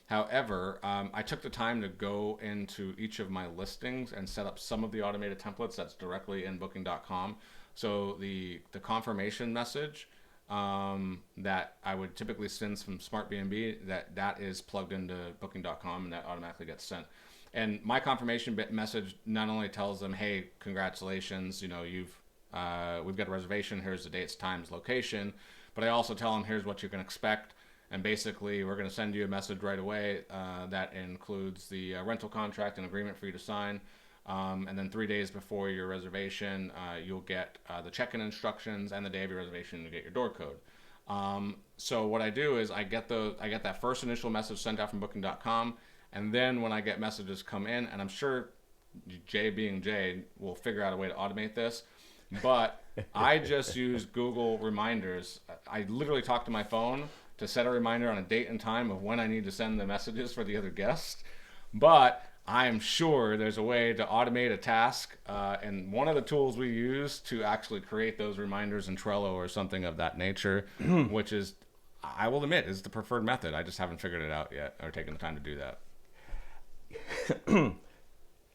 However, I took the time to go into each of my listings and set up some of the automated templates that's directly in Booking.com. So the confirmation message that I would typically send from SmartBnB, that is plugged into Booking.com and that automatically gets sent. And my confirmation message not only tells them, hey, congratulations, we've got a reservation, here's the dates, times, location, but I also tell them here's what you can expect. And basically, we're going to send you a message right away that includes the rental contract and agreement for you to sign. And then 3 days before your reservation, you'll get the check-in instructions, and the day of your reservation, you get your door code. So what I do is I get that first initial message sent out from Booking.com, and then when I get messages come in, and I'm sure Jay being Jay will figure out a way to automate this, but I just use Google reminders. I literally talk to my phone to set a reminder on a date and time of when I need to send the messages for the other guest. But I am sure there's a way to automate a task. And one of the tools we use to actually create those reminders in Trello or something of that nature, which is, I will admit, is the preferred method. I just haven't figured it out yet or taken the time to do that.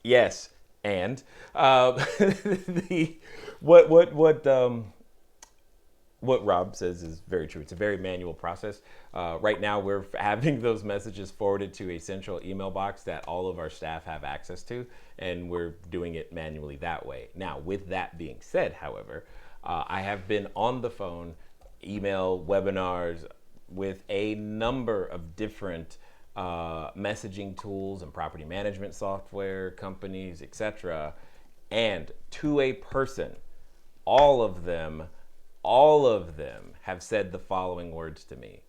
Yes. And what Rob says is very true. It's a very manual process. Right now, we're having those messages forwarded to a central email box that all of our staff have access to, and we're doing it manually that way. Now, with that being said, however, I have been on the phone, email, webinars with a number of different messaging tools and property management software companies, etc. And to a person, all of them have said the following words to me.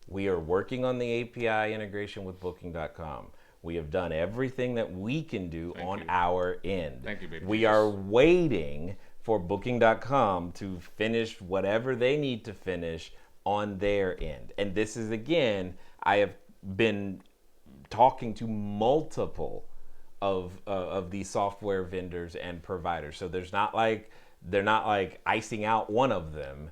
We are working on the API integration with Booking.com. We have done everything that we can do on our end. Thank you, baby. We are waiting for Booking.com to finish whatever they need to finish on their end. And this is, again, I have been talking to multiple of these software vendors and providers. So they're not like icing out one of them.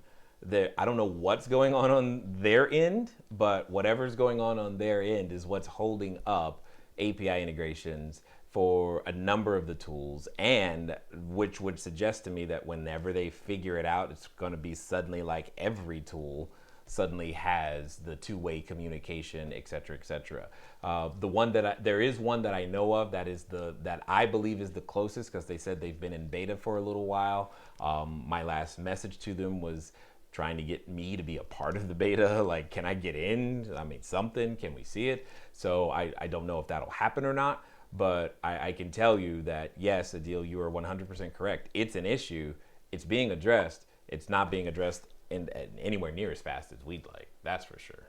I don't know what's going on their end, but whatever's going on their end is what's holding up API integrations for a number of the tools, and which would suggest to me that whenever they figure it out, it's going to be suddenly like every tool suddenly has the two-way communication, et cetera, et cetera. There is one that I know of that I believe is the closest, because they said they've been in beta for a little while. My last message to them was trying to get me to be a part of the beta. Like, can I get in? I mean, something, can we see it? So I don't know if that'll happen or not, but I can tell you that, yes, Adil, you are 100% correct. It's an issue. It's being addressed. It's not being addressed anywhere near as fast as we'd like. That's for sure.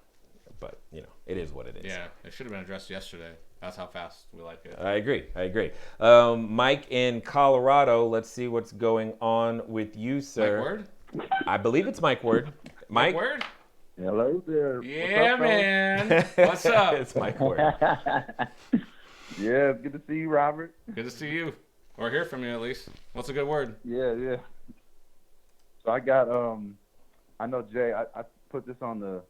But, it is what it is. Yeah, it should have been addressed yesterday. That's how fast we like it. I agree. Mike in Colorado, let's see what's going on with you, sir. Mike Word? I believe it's Mike Word. Mike Word? Hello there. Yeah, man. What's up? It's Mike Word. Yeah, good to see you, Robert. Good to see you. Or hear from you, at least. What's a good word? Yeah. So I got, I know, Jay, I put this on the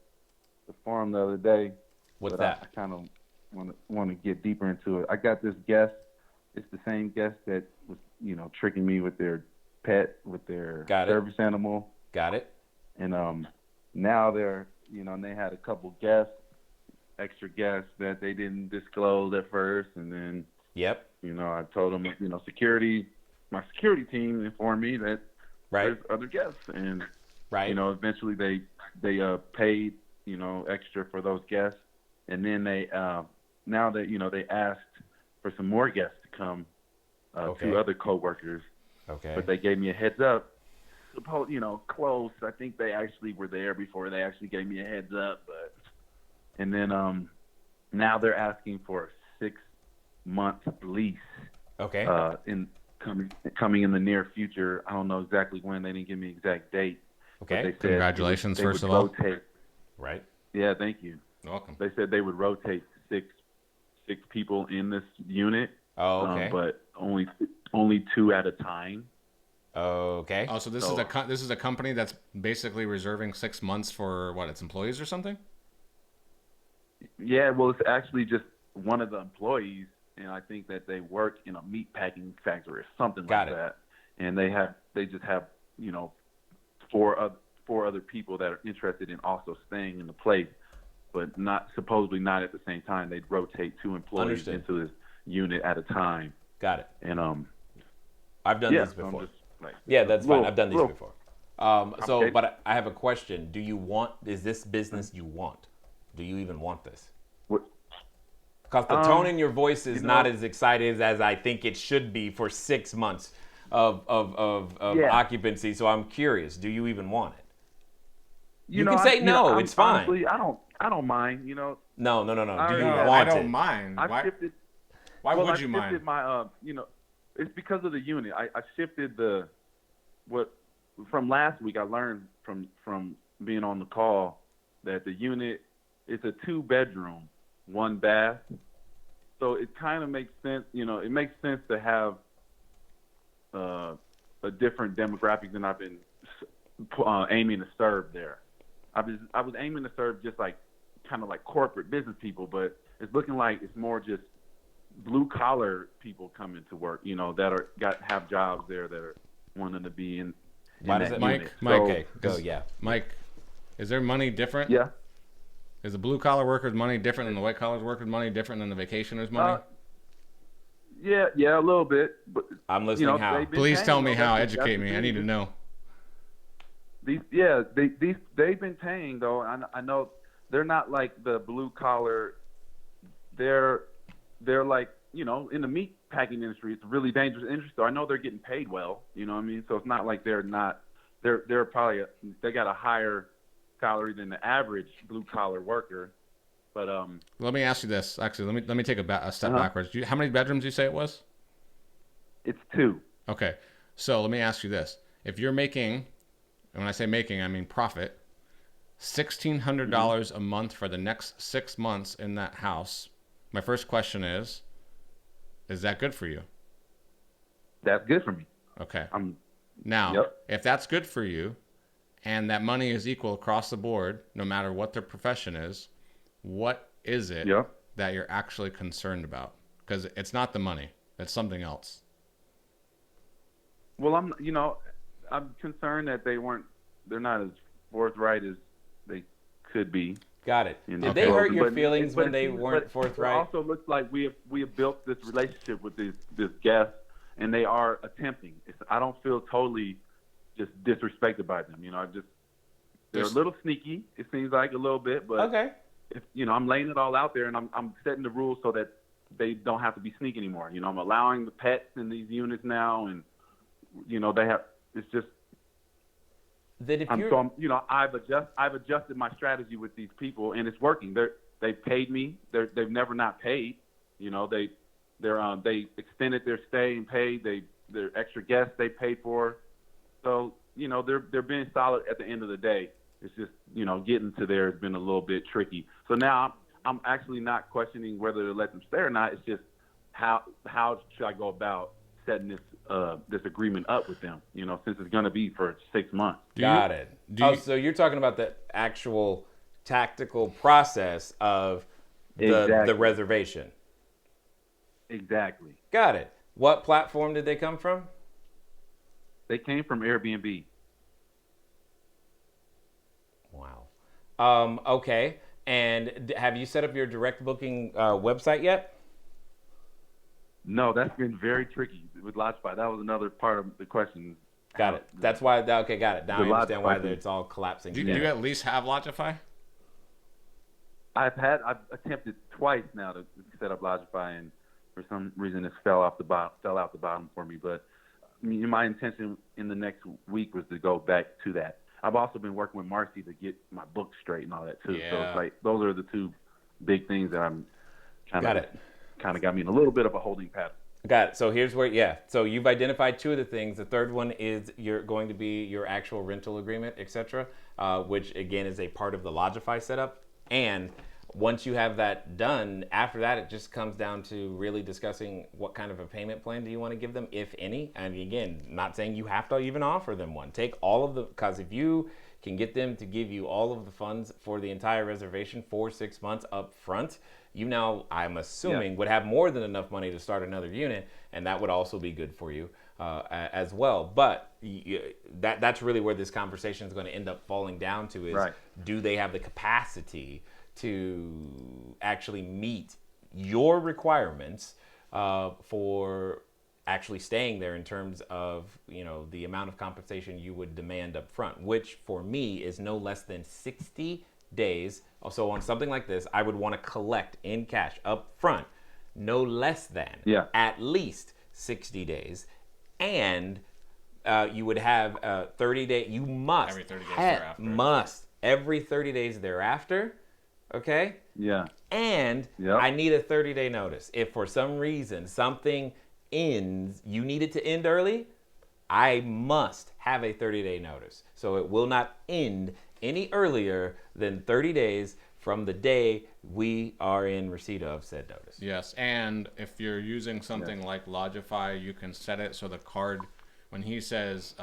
forum the other day. What's but that? I kind of want to get deeper into it. I got this guest. It's the same guest that was, tricking me with their pet, with their service animal. Got it. And now they're, and they had a couple guests, extra guests that they didn't disclose at first, and then I told them, my security team informed me that there's other guests, and eventually they paid extra for those guests, and then they now that they asked for some more guests to come, two other coworkers, but they gave me a heads up. Close. I think they actually were there before they actually gave me a heads up, and then now they're asking for a 6-month lease. Okay. Coming in the near future. I don't know exactly when. They didn't give me an exact date. Okay. They said congratulations, they first would of all. rotate. Right. Yeah, thank you. You're welcome. They said they would rotate six people in this unit. Oh, okay. But only 2 at a time. Okay. Oh, so this is a company that's basically reserving 6 months for its employees or something? Yeah, well, it's actually just one of the employees, and I think that they work in a meat packing factory or something like that. And they just have 4 other people that are interested in also staying in the place, but supposedly not at the same time. They'd rotate 2 employees into this unit at a time. Got it. And I've done this before. That's fine. I've done these before. But I have a question. Is this business you want? Do you even want this? Because the tone in your voice is not as excited as I think it should be for 6 months of occupancy. So I'm curious. Do you even want it? You can say no. It's fine. Honestly, I don't mind. No. Do you want it? I don't mind. Why would you mind? mind? Shifted my it's because of the unit. I shifted from last week. I learned from being on the call that the unit is a 2-bedroom, 1 bath. So it kind of makes sense. It makes sense to have a different demographic than I've been aiming to serve there. I was aiming to serve just kind of like corporate business people, but it's looking like it's more just blue collar people coming to work, that have jobs there that are wanting to be in. Why does it, Mike? Mike, is their money different? Yeah. Is the blue collar workers' money different than the white collar workers' money? Different than the vacationers' money? Yeah, a little bit. But I'm listening. How? Please tell me how. Educate me. I need to know. They've been paying though. I know they're not like the blue collar. They're like in the meat packing industry. It's a really dangerous industry. So I know they're getting paid well. You know what I mean? So it's not like they're not. They're probably they got a higher salary than the average blue collar worker. But let me ask you this. Actually, let me take a step Uh-huh. backwards. How many bedrooms you say it was? it's 2. Okay. So let me ask you this. If you're making, and when I say making, I mean profit, $1,600 a month for the next 6 months in that house, my first question is that good for you? That's good for me. Okay. Now, Now, if that's good for you and that money is equal across the board, no matter what their profession is, what is it that you're actually concerned about? Because it's not the money. It's something else. Well, I'm concerned that they're not as forthright as they could be. Got it. in Did the they hurt closing. your But- feelings but when they it- weren't but forthright? It also looks like we have built this relationship with this guest, and they are attempting. I don't feel totally just disrespected by them. They're a little sneaky. It seems like a little bit, but okay. If I'm laying it all out there, and I'm setting the rules so that they don't have to be sneaky anymore. I'm allowing the pets in these units now, and they have. It's just. That if I've adjusted my strategy with these people, and it's working. They paid me. They've never not paid. They extended their stay and paid. Their extra guests they paid for. So they're being solid at the end of the day. It's just getting to there has been a little bit tricky. So now I'm actually not questioning whether to let them stay or not. It's just how should I go about setting this agreement up with them? Since it's going to be for 6 months. Got it. So you're talking about the actual tactical process of the reservation. Exactly. Got it. What platform did they come from? They came from Airbnb. Wow. Okay. And have you set up your direct booking website yet? No, that's been very tricky with Lodgify. That was another part of the question. Got it. That's why. Okay, got it. Now I understand why Lodgify thing. it's all collapsing. Do you at least have Lodgify? I've attempted twice now to set up Lodgify, and for some reason it fell out the bottom for me. But my intention in the next week was to go back to that. I've also been working with Massey to get my book straight and all that too. Yeah. So it's like those are the two big things that I'm kind of got me in a little bit of a holding pattern. Got it. So here's where, so you've identified two of the things. The third one is you're going to be your actual rental agreement, etc., which again is a part of the Lodgify setup. And once you have that done, after that, it just comes down to really discussing what kind of a payment plan do you want to give them, if any. And again, not saying you have to even offer them one. Take all of because if you can get them to give you all of the funds for the entire reservation for 6 months up front, you now, I'm assuming, would have more than enough money to start another unit, and that would also be good for you as well. But that's really where this conversation is going to end up falling down to is, do they have the capacity to actually meet your requirements for actually staying there in terms of the amount of compensation you would demand up front, which for me is no less than 60 days. So on something like this, I would want to collect in cash up front no less than at least 60 days, and you would have 30 days. You must every 30 days thereafter. Every 30 days thereafter. Okay? Yeah. And I need a 30-day notice. If for some reason something ends, you need it to end early, I must have a 30-day notice. So it will not end any earlier than 30 days from the day we are in receipt of said notice. Yes, and if you're using something like Lodgify, you can set it so the card, when he says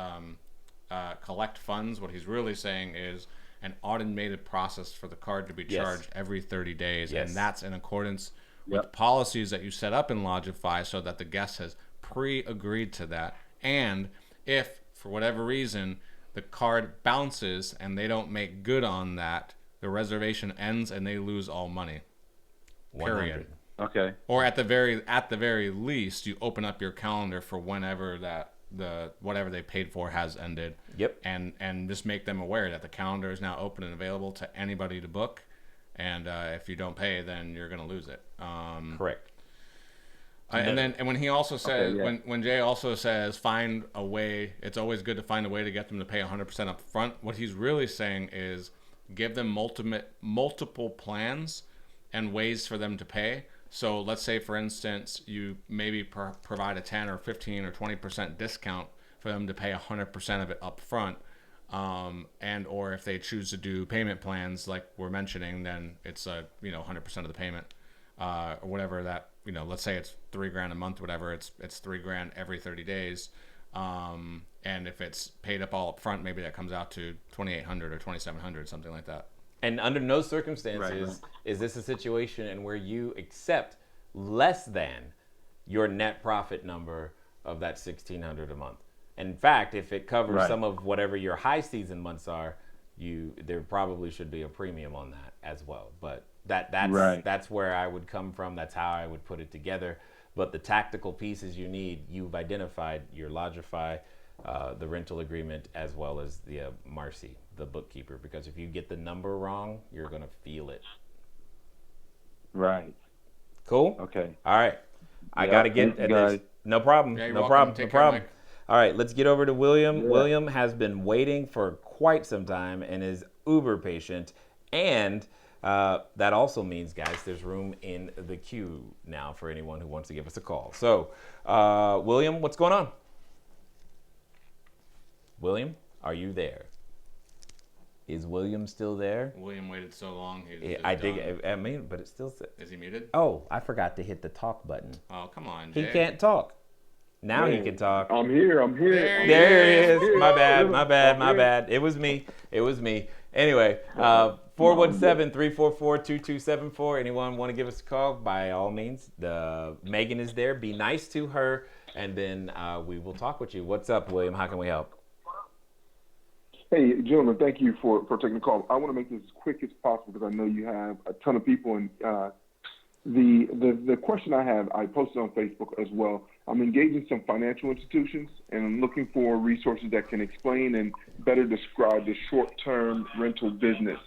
collect funds, what he's really saying is an automated process for the card to be charged every 30 days. And that's in accordance with policies that you set up in Lodgify so that the guest has pre-agreed to that. And if, for whatever reason, the card bounces and they don't make good on that, the reservation ends and they lose all money. Period. 100. Okay. Or at the very least, you open up your calendar for whenever that whatever they paid for has ended. Yep. And just make them aware that the calendar is now open and available to anybody to book. And if you don't pay, then you're going to lose it. Correct. And when he also says, when Jay also says, find a way, it's always good to find a way to get them to pay 100% up front. What he's really saying is give them multiple plans and ways for them to pay. So let's say, for instance, you maybe provide a 10 or 15 or 20% discount for them to pay 100% of it up front. And or if they choose to do payment plans like we're mentioning, then it's 100% of the payment, or whatever that, let's say it's $3,000 a month, whatever, it's $3,000 every 30 days. And if it's paid up all up front, maybe that comes out to $2,800 or $2,700, something like that. And under no circumstances is this a situation in where you accept less than your net profit number of that $1,600 a month. In fact, if it covers some of whatever your high season months are, there probably should be a premium on that as well. But that's where I would come from. That's how I would put it together. But the tactical pieces you need, you've identified your Logify, the rental agreement, as well as the Massey, the bookkeeper. Because if you get the number wrong, you're going to feel it. Right. Cool? Okay. All right. I got to get at this. No problem. Yeah, no problem. Take No care, problem. Mike. All right, let's get over to William. Yeah. William has been waiting for quite some time and is uber patient. And that also means, guys, there's room in the queue now for anyone who wants to give us a call. So, William, what's going on? William, are you there? Is William still there? William waited so long. But it still says. Is he muted? Oh, I forgot to hit the talk button. Oh, come on, He Jay. can't talk. Now he can talk. I'm here. There he is. My bad. It was me. Anyway, 417-344-2274. Anyone want to give us a call? By all means. Megan is there. Be nice to her, and then we will talk with you. What's up, William? How can we help? Hey, gentlemen, thank you for taking the call. I want to make this as quick as possible because I know you have a ton of people. And the question I have, I posted on Facebook as well. I'm engaging some financial institutions, and I'm looking for resources that can explain and better describe the short-term rental business.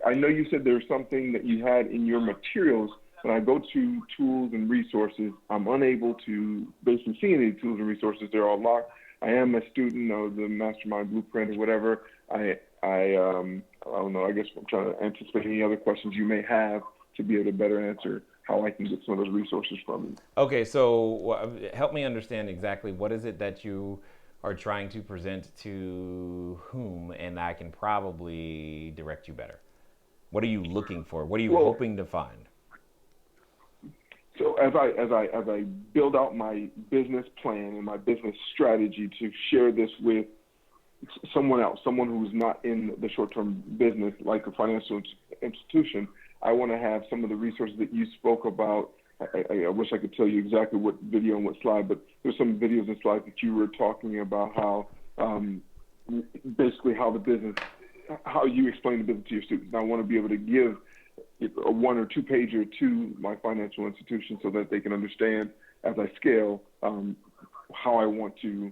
I know you said there's something that you had in your materials. When I go to tools and resources, I'm unable to basically see any tools and resources. They're all locked. I am a student of the Mastermind Blueprint or whatever. I don't know. I guess I'm trying to anticipate any other questions you may have to be able to better answer how I can get some of those resources from you. Okay, so help me understand exactly what is it that you are trying to present to whom, and I can probably direct you better. What are you looking for? What are you hoping to find? So as I build out my business plan and my business strategy to share this with someone else, someone who's not in the short-term business, like a financial institution, I want to have some of the resources that you spoke about. I wish I could tell you exactly what video and what slide, but there's some videos and slides that you were talking about how basically how you explain the business to your students. And I want to be able to give a 1 or 2 pager to my financial institution so that they can understand as I scale how I want to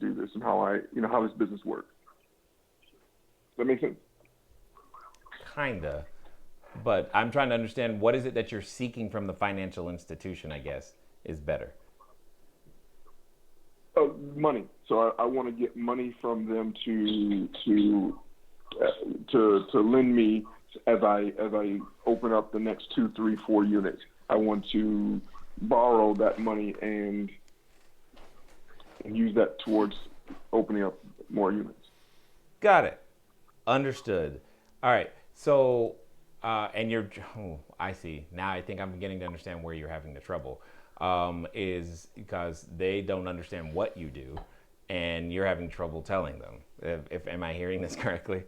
do this and how this business works. Does that make sense? Kinda. But I'm trying to understand, what is it that you're seeking from the financial institution, I guess, is better. Money. So I want to get money from them to lend me as I open up the next 2, 3, 4 units. I want to borrow that money and use that towards opening up more units. Got it. Understood. All right. So, I see. Now I think I'm beginning to understand where you're having the trouble. Is because they don't understand what you do, and you're having trouble telling them. Am I hearing this correctly?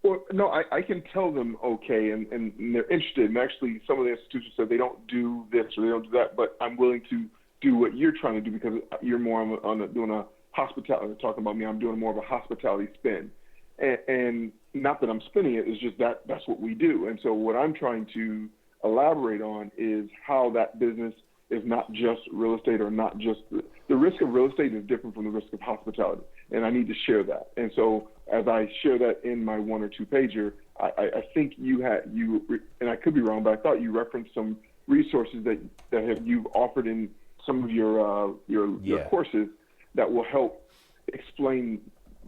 Well, no, I can tell them okay, and they're interested. And actually, some of the institutions said they don't do this or they don't do that, but I'm willing to do what you're trying to do because you're more doing a hospitality. Talking about me, I'm doing more of a hospitality spin, and not that I'm spinning it. It's just that's what we do. And so what I'm trying to elaborate on is how that business is not just real estate or not just the risk of real estate is different from the risk of hospitality, and I need to share that. And so as I share that in my 1 or 2 pager, I think you and I could be wrong, but I thought you referenced some resources that you've offered in some of your courses that will help explain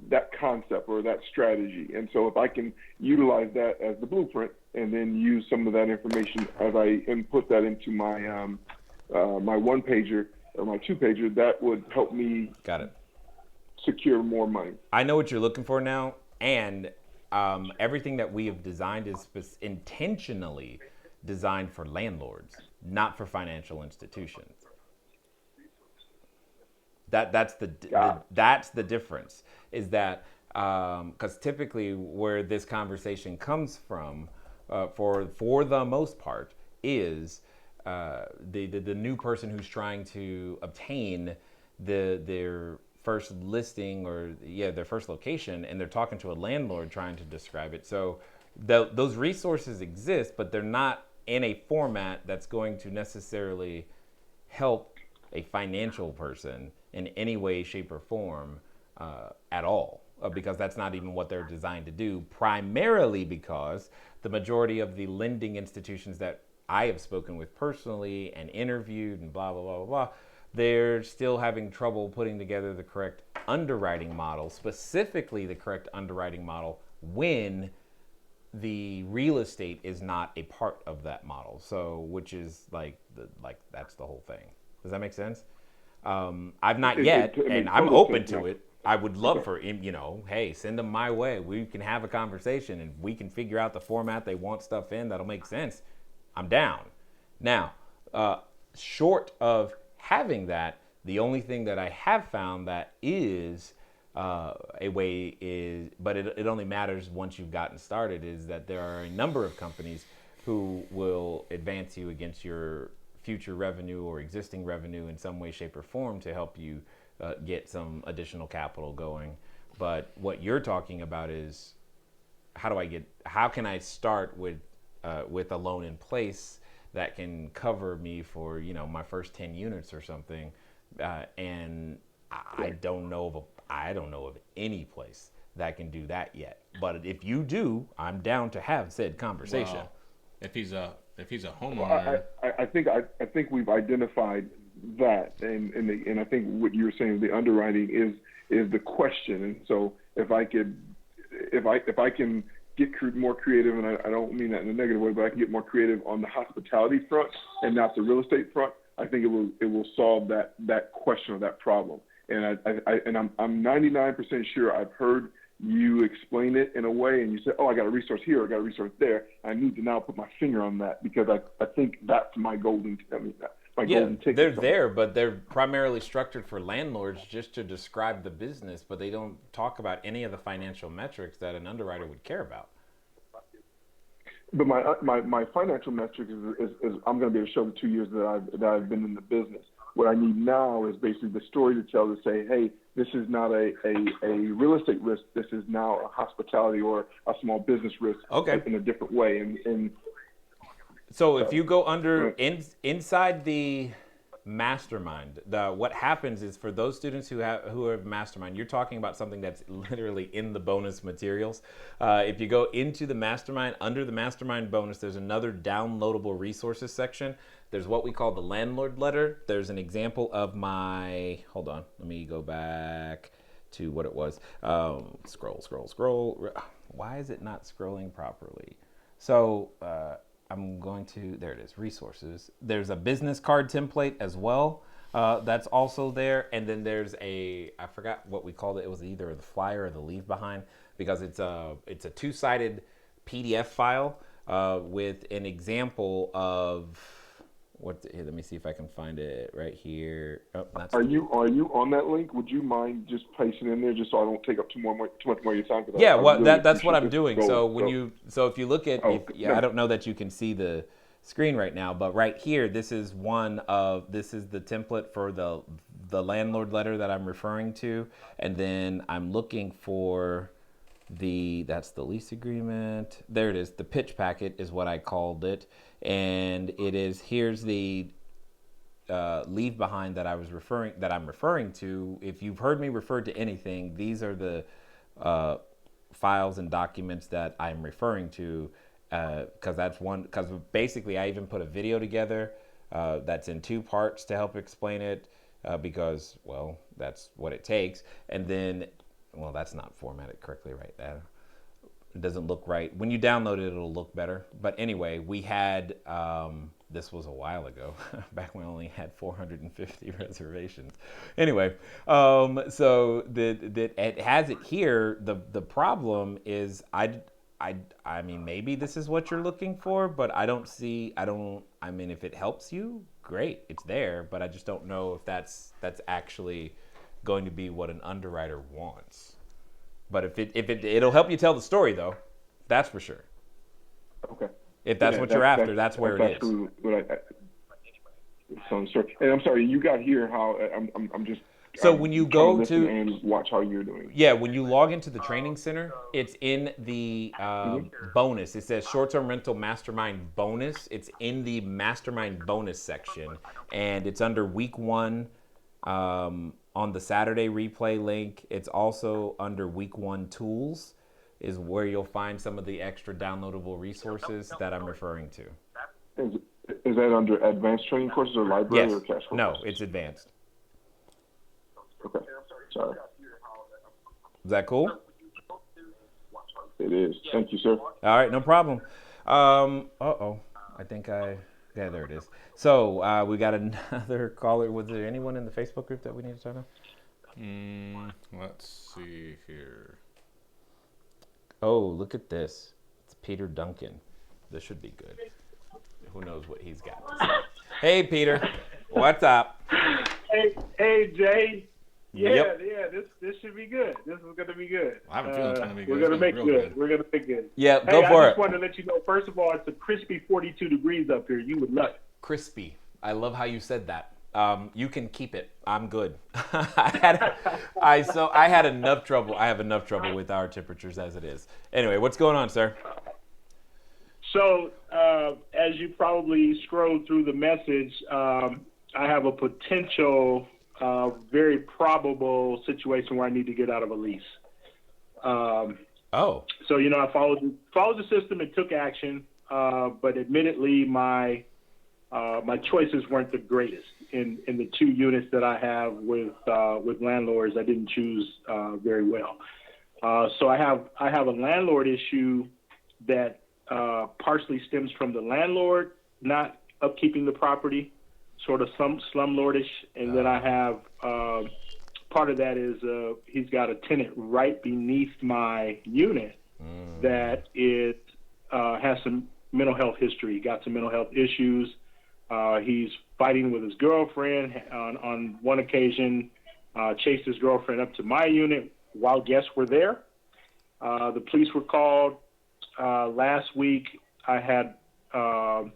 that concept or that strategy. And so if I can utilize that as the blueprint and then use some of that information as I input that into my my one pager or my two pager, that would help me secure more money. I know what you're looking for now, and everything that we have designed is intentionally designed for landlords, not for financial institutions. That's the difference. Is that because typically where this conversation comes from, for the most part, is the new person who's trying to obtain their first listing or their first location, and they're talking to a landlord trying to describe it. So those resources exist, but they're not in a format that's going to necessarily help a financial person in any way, shape, or form at all, because that's not even what they're designed to do, primarily because the majority of the lending institutions that I have spoken with personally and interviewed and blah, blah, blah, blah, blah, they're still having trouble putting together the correct underwriting model, specifically the correct underwriting model when the real estate is not a part of that model. So, which is like that's the whole thing. Does that make sense? I've not yet, and I'm open to it. I would love for him, hey, send them my way. We can have a conversation and we can figure out the format they want stuff in that'll make sense. I'm down. Now, short of having that, the only thing that I have found that is a way is, but it only matters once you've gotten started, is that there are a number of companies who will advance you against your future revenue or existing revenue in some way, shape, or form to help you get some additional capital going. But what you're talking about is how can I start with a loan in place that can cover me for my first 10 units or something, and I don't know of any place that can do that yet. But if you do, I'm down to have said conversation. Well, if he's a homeowner, I think we've identified that, and I think what you were saying, the underwriting is the question. And so if I can get more creative, and I don't mean that in a negative way, but I can get more creative on the hospitality front and not the real estate front, I think it will solve that question or that problem. And I'm 99% sure I've heard you explain it in a way, and you say, oh, I got a resource here, I got a resource there. I need to now put my finger on that, because I think that's my golden ticket. They're there, but they're primarily structured for landlords just to describe the business, but they don't talk about any of the financial metrics that an underwriter would care about. But my financial metric is I'm going to be able to show the 2 years that I've been in the business. What I need now is basically the story to tell, to say, hey, this is not a real estate risk. This is now a hospitality or a small business risk in a different way. And so if you go inside the mastermind, what happens is, for those students who have mastermind, you're talking about something that's literally in the bonus materials. If you go into the mastermind, under the mastermind bonus, there's another downloadable resources section. There's what we call the landlord letter. There's an example of hold on, let me go back to what it was. Scroll. Why is it not scrolling properly? So I'm going to, there it is, resources. There's a business card template as well. That's also there. And then there's I forgot what we called it. It was either the flyer or the leave behind, because it's a two-sided PDF file with an example of here, let me see if I can find it right here. Oh, are you on that link? Would you mind just placing in there, just so I don't take up too much more of your time? Yeah, that's what I'm doing. So if you look at, I don't know that you can see the screen right now, but right here, this is the template for the landlord letter that I'm referring to, and then I'm looking for that's the lease agreement. There it is. The pitch packet is what I called it. And here's the leave behind that I'm referring to. If you've heard me refer to anything, these are the files and documents that I'm referring to, because basically I even put a video together that's in 2 parts to help explain it, because, well, that's what it takes. And then well, that's not formatted correctly right there. It doesn't look right. When you download it, it'll look better. But anyway, we had, this was a while ago, back when we only had 450 reservations. Anyway, so it has it here. The problem is, I mean, maybe this is what you're looking for, but I mean, if it helps you, great, it's there, but I just don't know if that's actually going to be what an underwriter wants. But it'll help you tell the story, though. That's for sure. Okay. If that's what you're after, that's where it is. So I'm sorry, and I'm sorry. You got here how I'm just. So when you go to and watch how you're doing. Yeah, when you log into the training center, it's in the bonus. It says short-term rental mastermind bonus. It's in the mastermind bonus section, and it's under week 1. On the Saturday replay link, it's also under week 1 tools is where you'll find some of the extra downloadable resources that I'm referring to. Is that under advanced training courses or library or cash courses? No, it's advanced. Okay, sorry. Is that cool? It is. Thank you, sir. All right, no problem. I think yeah, there it is. So we got another caller. Was there anyone in the Facebook group that we need to talk about? Let's see here. Oh, look at this. It's Peter Duncan. This should be good. Who knows what he's got to say. Hey, Peter. What's up? Hey, Jay. Yep. This should be good. This is going to be good. I have a feeling it's going to be good. We're going to make good. We're going to make good. Yeah, hey, go for I it. just wanted to let you know, first of all, it's a crispy 42 degrees up here. You would love it. Crispy. I love how you said that. You can keep it. I'm good. I had enough trouble. I have enough trouble with our temperatures as it is. Anyway, what's going on, sir? So, as you probably scrolled through the message, I have a potential, very probable situation where I need to get out of a lease. So, I followed the system and took action, but admittedly, my choices weren't the greatest. In the 2 units that I have with landlords, I didn't choose very well. So I have a landlord issue that partially stems from the landlord not upkeeping the property, sort of some slumlordish, and then I have part of that is he's got a tenant right beneath my unit that has some mental health history, got some mental health issues. He's fighting with his girlfriend. On one occasion, chased his girlfriend up to my unit while guests were there. The police were called. Last week, I had a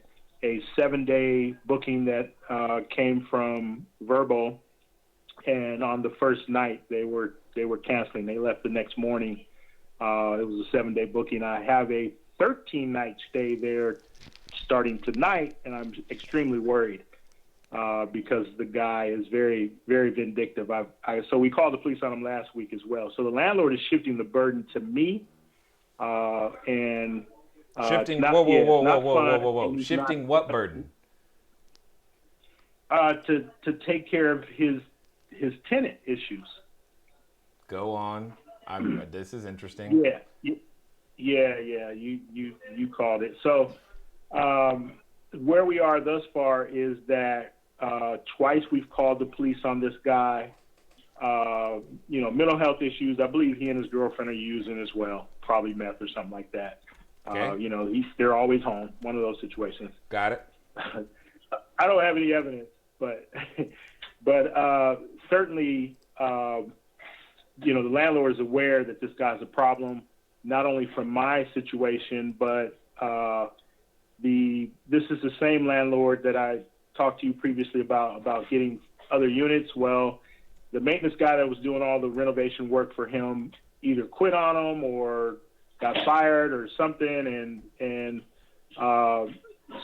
7-day booking that came from Verbal, and on the first night, they were canceling. They left the next morning. It was a 7-day booking. I have a 13-night stay there starting tonight, and I'm extremely worried because the guy is very, very vindictive. So we called the police on him last week as well. So the landlord is shifting the burden to me, and shifting. Not, whoa! Shifting what burden? To take care of his tenant issues. Go on. This is interesting. Yeah. You called it. So where we are thus far is that twice we've called the police on this guy. Mental health issues. I believe he and his girlfriend are using as well, probably meth or something like that. Okay. They're always home. One of those situations. Got it. I don't have any evidence, but certainly, the landlord is aware that this guy's a problem, not only from my situation, but this is the same landlord that I talked to you previously about getting other units. Well, the maintenance guy that was doing all the renovation work for him either quit on him or got fired or something, and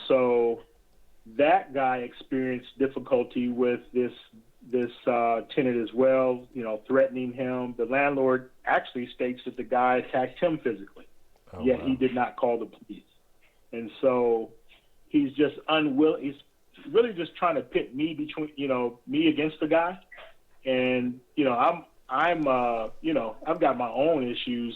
so that guy experienced difficulty with this tenant as well, threatening him. The landlord actually states that the guy attacked him physically, yet he did not call the police. And so he's just unwilling. He's really just trying to pit me between, me against the guy. And, I'm, I've got my own issues.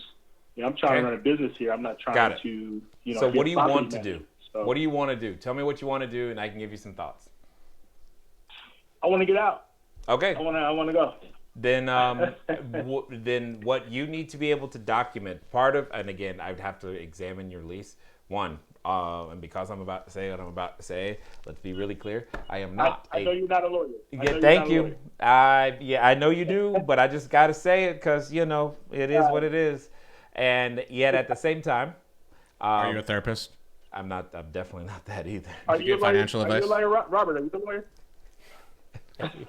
I'm trying to run a business here. I'm not trying to, So be what a do you property want to manager. do? So What do you want to do? Tell me what you want to do, and I can give you some thoughts. I want to get out. Okay. I want to go. Then, then what you need to be able to document and again, I would have to examine your lease. One, and because I'm about to say what I'm about to say, let's be really clear. I am not. I know you're not a lawyer. Yeah, thank you. I know you do, but I just got to say it because, it is what it is. And yet at the same time. Are you a therapist? I'm not. I'm definitely not that either. Are you financial advice? Are you a lawyer, Robert? Are you the lawyer?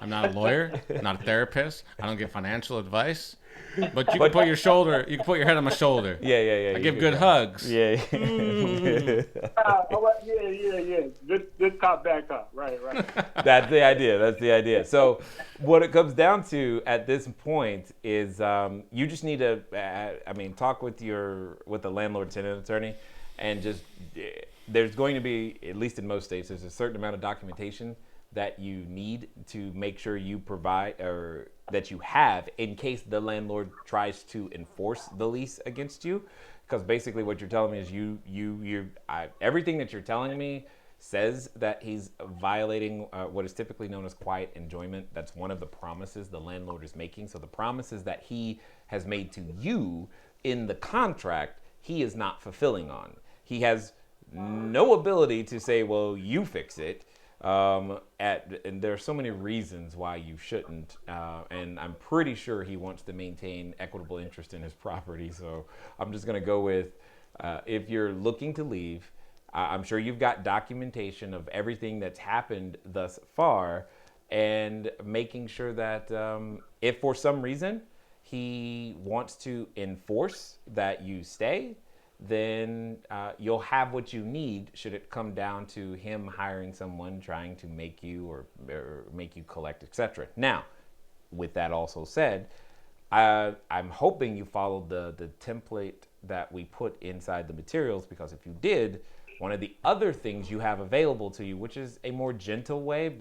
I'm not a lawyer, not a therapist. I don't give financial advice. But you can put your head on my shoulder. Yeah. I give good hugs. Yeah. Yeah. Good cop, bad cop. Right. That's the idea. So what it comes down to at this point is you just need to, talk with the landlord-tenant attorney, and just there's going to be, at least in most states, there's a certain amount of documentation that you need to make sure you provide or that you have in case the landlord tries to enforce the lease against you. Because basically what you're telling me is everything that you're telling me says that he's violating what is typically known as quiet enjoyment. That's one of the promises the landlord is making. So the promises that he has made to you in the contract, he is not fulfilling on. He has no ability to say, well, you fix it. And there are so many reasons why you shouldn't, and I'm pretty sure he wants to maintain equitable interest in his property. So I'm just going to go with, if you're looking to leave, I'm sure you've got documentation of everything that's happened thus far, and making sure that if for some reason he wants to enforce that you stay, then you'll have what you need should it come down to him hiring someone trying to make you or make you collect, etc. Now, with that also said, I'm hoping you followed the template that we put inside the materials, because if you did, one of the other things you have available to you, which is a more gentle way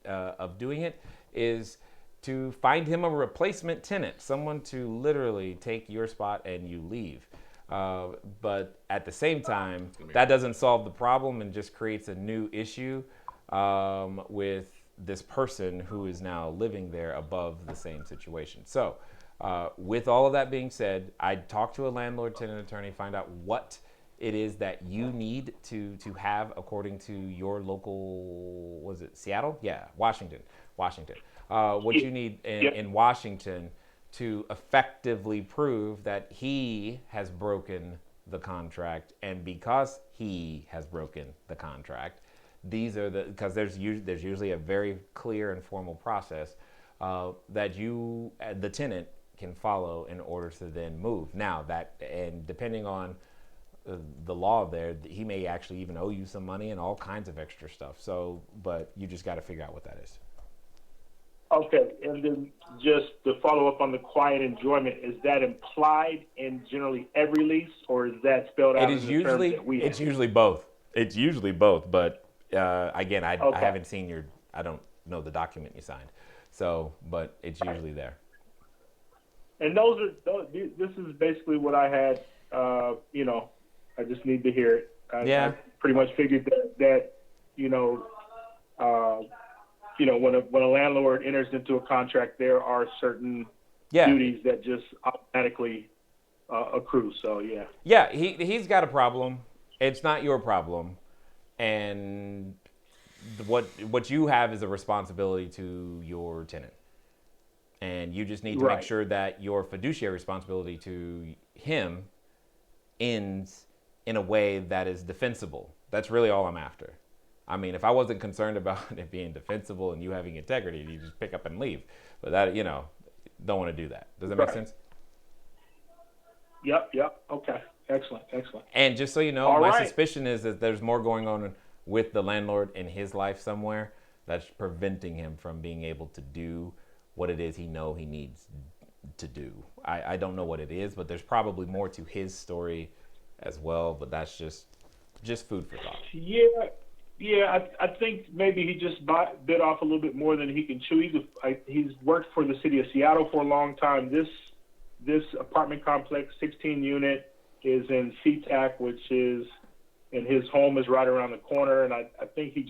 of doing it, is to find him a replacement tenant, someone to literally take your spot and you leave. But at the same time, that doesn't solve the problem and just creates a new issue with this person who is now living there above the same situation. So with all of that being said, I'd talk to a landlord-tenant attorney, find out what it is that you need to have according to your local, was it Seattle? Yeah, Washington. What you need in Washington to effectively prove that he has broken the contract, and because he has broken the contract, because there's usually a very clear and formal process that you, the tenant, can follow in order to then move. Now and depending on the law there, he may actually even owe you some money and all kinds of extra stuff. So, but you just got to figure out what that is. Okay, and then just to follow up on the quiet enjoyment, is that implied in generally every lease, or is that spelled out in the terms that we have? It's usually both. It's usually both, but again, I haven't seen I don't know the document you signed, so, but it's usually there. And this is basically what I had, I just need to hear it. I pretty much figured that when a landlord enters into a contract, there are certain duties that just automatically accrue. So yeah, he's got a problem. It's not your problem, and what you have is a responsibility to your tenant, and you just need to make sure that your fiduciary responsibility to him ends in a way that is defensible. That's really all I'm after. I mean, if I wasn't concerned about it being defensible and you having integrity, you just pick up and leave. But that, don't want to do that. Does that make sense? Yep. Okay. Excellent. And just so you know, my suspicion is that there's more going on with the landlord in his life somewhere that's preventing him from being able to do what it is he needs to do. I don't know what it is, but there's probably more to his story as well. But that's just food for thought. Yeah. Yeah, I think maybe he just bit off a little bit more than he can chew. He's worked for the city of Seattle for a long time. This apartment complex, 16 unit, is in SeaTac, which is, and his home is right around the corner. And I think he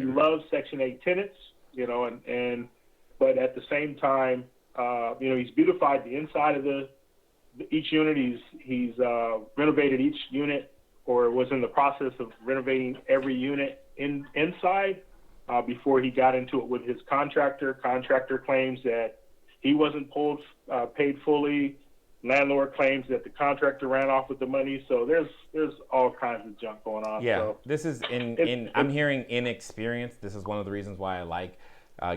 loves Section 8 tenants, but at the same time, he's beautified the inside of each unit. He's renovated each unit, or was in the process of renovating every unit inside before he got into it with his contractor. Contractor claims that he wasn't paid fully. Landlord claims that the contractor ran off with the money. So there's all kinds of junk going on. Yeah, so this is I'm hearing inexperience. This is one of the reasons why I like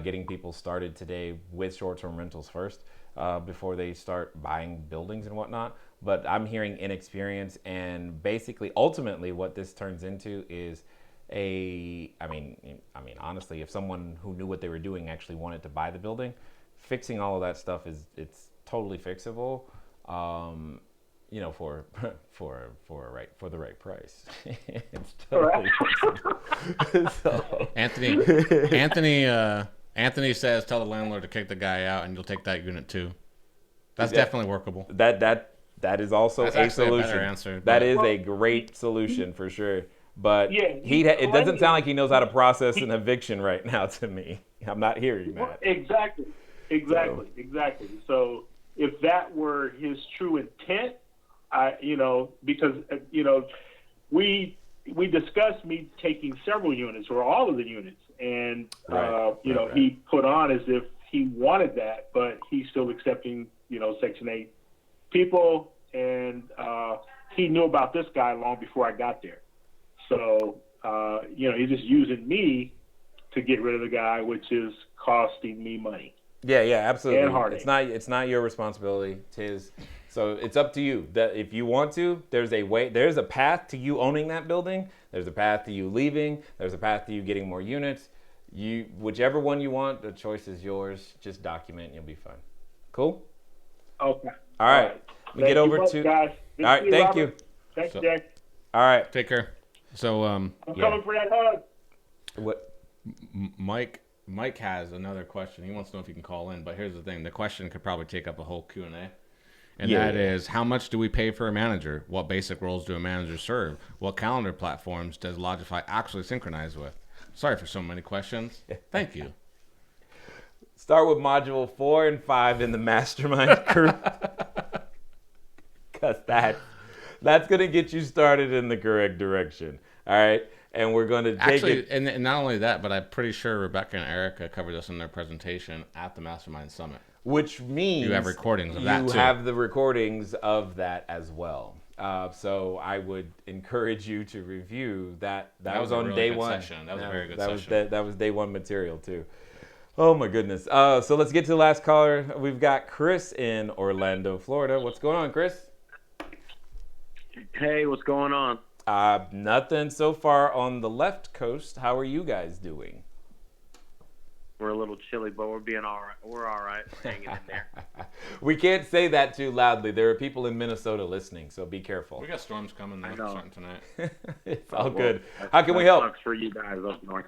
getting people started today with short-term rentals first before they start buying buildings and whatnot. But I'm hearing inexperience, and basically, ultimately, what this turns into is honestly, if someone who knew what they were doing actually wanted to buy the building, fixing all of that stuff it's totally fixable. For the right price. It's totally fixable. So. Anthony says, tell the landlord to kick the guy out, and you'll take that unit too. That's definitely workable. That is also a solution. A better answer, that is a great solution for sure. But it doesn't sound like he knows how to process an eviction right now to me. I'm not hearing that. Exactly. So if that were his true intent, because we discussed me taking several units or all of the units, and he put on as if he wanted that, but he's still accepting Section 8 people, and he knew about this guy long before I got there. So he's just using me to get rid of the guy, which is costing me money. Yeah, absolutely. And heartache. It's not your responsibility. It's his. So it's up to you. That if you want to, there's a path to you owning that building. There's a path to you leaving. There's a path to you getting more units. Whichever one you want, the choice is yours. Just document and you'll be fine. Cool? Okay. All right. We get over to guys. All right, thank you. Thanks, Jack. All right. Take care. So I'm coming for that hug. What? Mike has another question. He wants to know if he can call in, but here's the thing. The question could probably take up a whole Q&A. And that is, how much do we pay for a manager? What basic roles do a manager serve? What calendar platforms does Logify actually synchronize with? Sorry for so many questions. Thank you. Start with module 4 and 5 in the mastermind crew. Because that's going to get you started in the correct direction. All right? And we're going to take it. And not only that, but I'm pretty sure Rebecca and Erica covered this in their presentation at the Mastermind Summit. Which means you have recordings of that too. You have the recordings of that as well. So I would encourage you to review that. That was on really day good one. Session. That was a very good session. That was day one material too. Oh my goodness. So let's get to the last caller. We've got Chris in Orlando, Florida. What's going on, Chris? Hey, what's going on? Nothing so far on the left coast. How are you guys doing? We're a little chilly, but we're being all right. We're all right. We're hanging in there. We can't say that too loudly. There are people in Minnesota listening, so be careful. We got storms coming though, starting tonight. It's all good. How can we help? Sucks for you guys up north.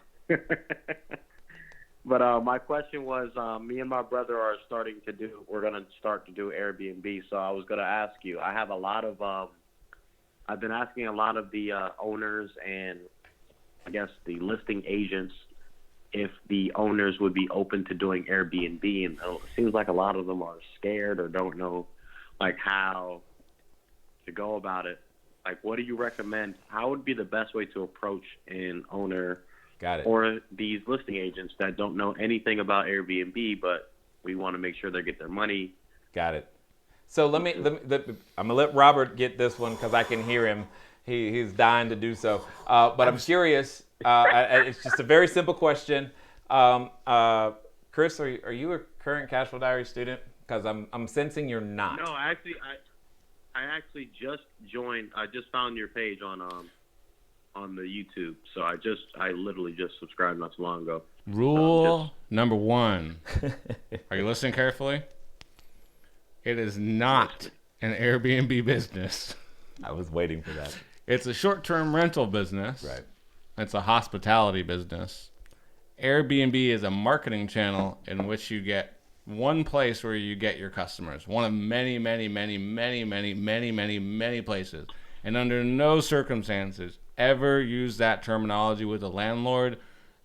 But my question was, me and my brother are we're going to start to do Airbnb. So I was going to ask you, I have a lot of, I've been asking a lot of the owners and I guess the listing agents if the owners would be open to doing Airbnb, and it seems like a lot of them are scared or don't know like how to go about it. Like, what do you recommend? How would be the best way to approach an owner or these listing agents that don't know anything about Airbnb, but we want to make sure they get their money? Got it. So let me I'm gonna let Robert get this one because I can hear him. He's dying to do so. But I'm curious. It's just a very simple question. Chris, are you a current Cash Flow Diary student? Because I'm sensing you're not. No, I actually just joined. I just found your page on the YouTube. So I literally just subscribed not too long ago. Rule number 1. Are you listening carefully? It is not an Airbnb business. I was waiting for that. It's a short-term rental business. Right. It's a hospitality business. Airbnb is a marketing channel in which you get one place where you get your customers. One of many, many, many, many, many, many, many, many places. And under no circumstances ever use that terminology with a landlord.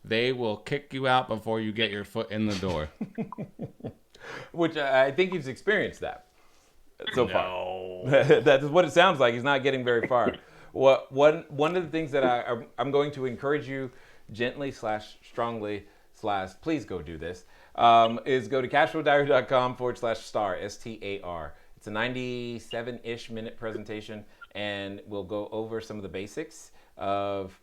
They will kick you out before you get your foot in the door. Which I think he's experienced that so far. No. That is what it sounds like. He's not getting very far. One of the things that I'm going to encourage you gently / strongly / please go do this, is go to cashflowdiary.com/star, STAR. It's a 97-ish minute presentation, and we'll go over some of the basics of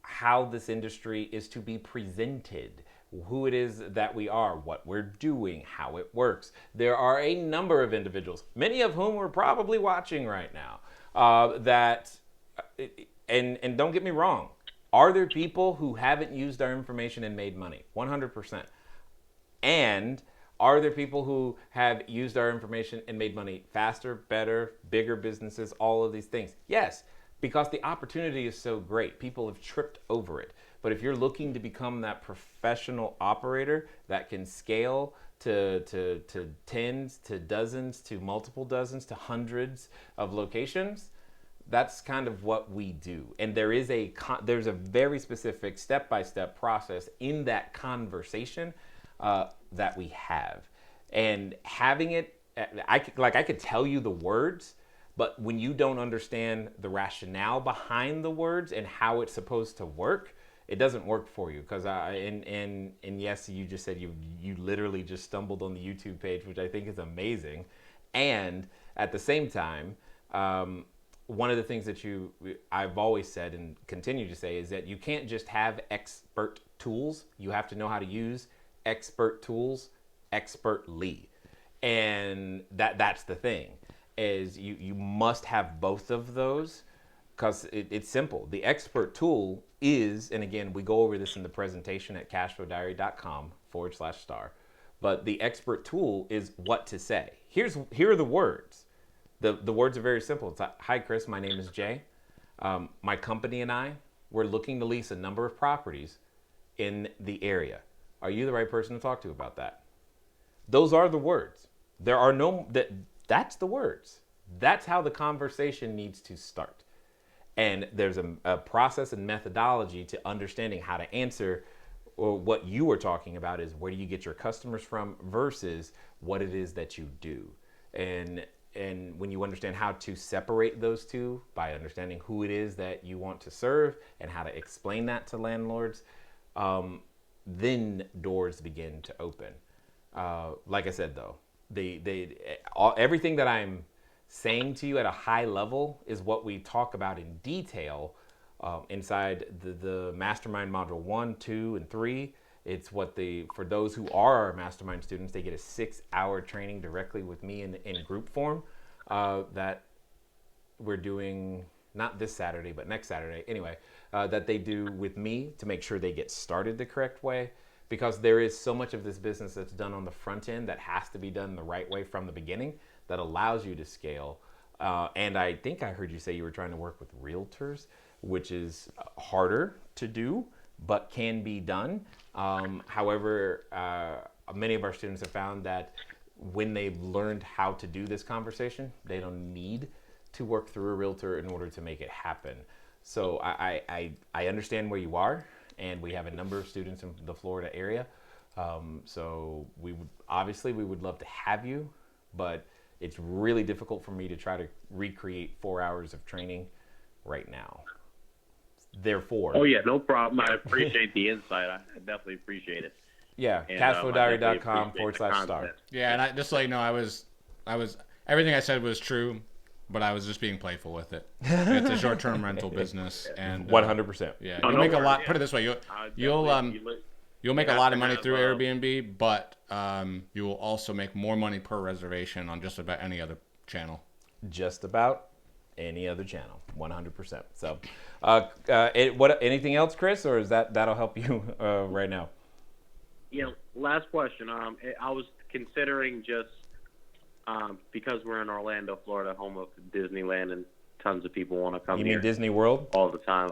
how this industry is to be presented, who it is that we are, what we're doing, how it works. There are a number of individuals, many of whom are probably watching right now, and don't get me wrong, are there people who haven't used our information and made money? 100%. And are there people who have used our information and made money faster, better, bigger businesses, all of these things? Yes, because the opportunity is so great. People have tripped over it. But if you're looking to become that professional operator that can scale to tens, to dozens, to multiple dozens, to hundreds of locations, that's kind of what we do. And there's a very specific step-by-step process in that conversation that we have. And having it, I could tell you the words, but when you don't understand the rationale behind the words and how it's supposed to work, it doesn't work for you. Because and yes, you just said you literally just stumbled on the YouTube page, which I think is amazing. And at the same time, one of the things that I've always said and continue to say is that you can't just have expert tools. You have to know how to use expert tools expertly. And that's the thing, is you must have both of those, because it's simple. The expert tool is, and again, we go over this in the presentation at cashflowdiary.com/star, but the expert tool is what to say. Here are the words. The words are very simple. It's like, hi, Chris, my name is Jay. My company and I, we're looking to lease a number of properties in the area. Are you the right person to talk to about that? Those are the words. There are that's the words. That's how the conversation needs to start. And there's a process and methodology to understanding how to answer, or what you were talking about is where do you get your customers from versus what it is that you do. And when you understand how to separate those two by understanding who it is that you want to serve and how to explain that to landlords, then doors begin to open. Like I said, though, everything that I'm saying to you at a high level is what we talk about in detail inside the Mastermind Module 1, 2, and 3. It's for those who are our Mastermind students, they get a 6-hour training directly with me in group form that we're doing, not this Saturday, but next Saturday. Anyway, that they do with me to make sure they get started the correct way, because there is so much of this business that's done on the front end that has to be done the right way from the beginning that allows you to scale. And I think I heard you say you were trying to work with realtors, which is harder to do, but can be done. However, many of our students have found that when they've learned how to do this conversation, they don't need to work through a realtor in order to make it happen. So I understand where you are, and we have a number of students in the Florida area. So we would love to have you, but it's really difficult for me to try to recreate 4 hours of training right now. Therefore. Oh yeah, no problem. I appreciate the insight. I definitely appreciate it. Yeah, And, cashflowdiary.com/star. Yeah, and I just to let you know, I was everything I said was true, but I was just being playful with it. It's a short-term rental business, and 100%. Yeah, you'll make a lot. Put it this way, you'll make a lot of money through Airbnb, but you will also make more money per reservation on just about any other channel. Just about any other channel, 100%. So, anything else, Chris, or is that'll help you right now? Yeah. Last question. I was considering just because we're in Orlando, Florida, home of Disneyland, and tons of people want to come here. You mean Disney World? All the time.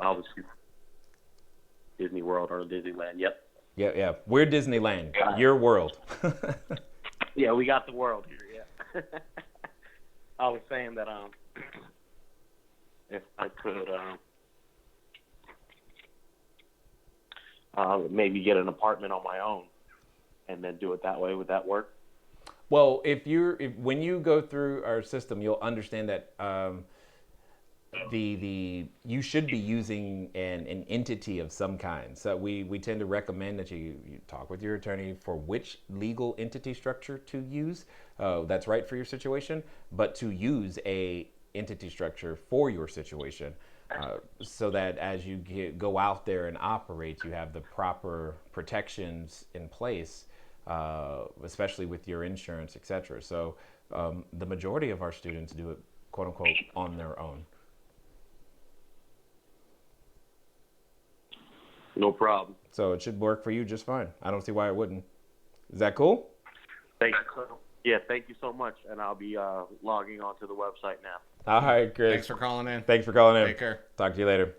Disney World or Disneyland. Yep. Yeah. We're Disneyland. Your world. Yeah, we got the world here. Yeah. I was saying that if I could maybe get an apartment on my own and then do it that way, would that work? Well, when you go through our system, you'll understand that you should be using an entity of some kind. So we tend to recommend that you talk with your attorney for which legal entity structure to use. That's right for your situation, but to use a entity structure for your situation, so that as you go out there and operate, you have the proper protections in place, especially with your insurance, etc. So the majority of our students do it, quote unquote, on their own. No problem. So it should work for you just fine. I don't see why it wouldn't. Is that cool? Thank you so much, and I'll be logging onto the website now. All right, Chris. Thanks for calling in. Thanks for calling in. Take care. Talk to you later.